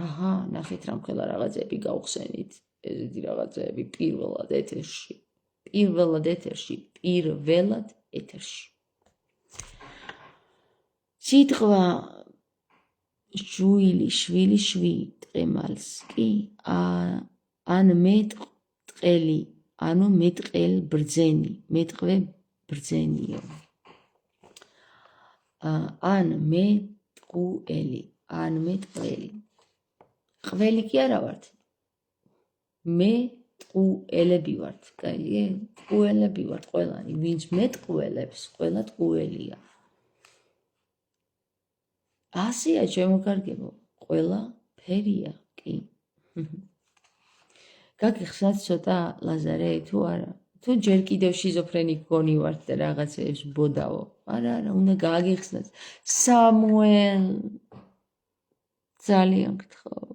აჰა, ნახეთ რამხელა რაღაცები გავხსენით. ესეთი რაღაცები პირველად ეთერში. პირველად ეთერში. სიტყვა ჟუილი, შვილი, შვი, ტყემალს კი ან მეტყელი, ანუ მეტყელ ბრძენი, მეტყვე ბრძენიო. ან მეტყუელი, ან მეტყველი. ყველი კი არა ვართ. მეტყუელები ვართ. კაი, ტყუელები ვართ ყველანი. ვინც მეტყუელებს, ყველა ტყუელია. ასეა ჩემო კარგებო, ყველა ფერია, კი. გაგიხსნათ ცოტა ლაზარე, თუ არა? თუ ჯერ კიდევ შიზოფრენიკ გონი ვართ და რაღაცეებს ბოდავო. არა, უნდა გააგიხსნათ. სამუელ, ძალიან გთხოვ,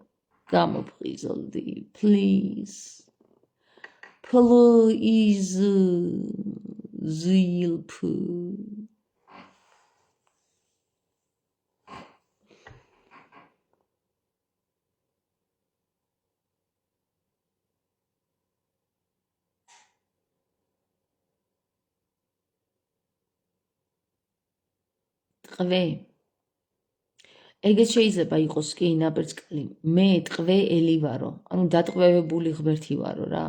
გამოფხიზლდი, please. Please, zilp. ტყვე. ეგეც შეიძლება იყოს კი ნაბერწკალი. მე ტყვეელი ვარო, ანუ დატყვევებული ღმერთი ვარო რა.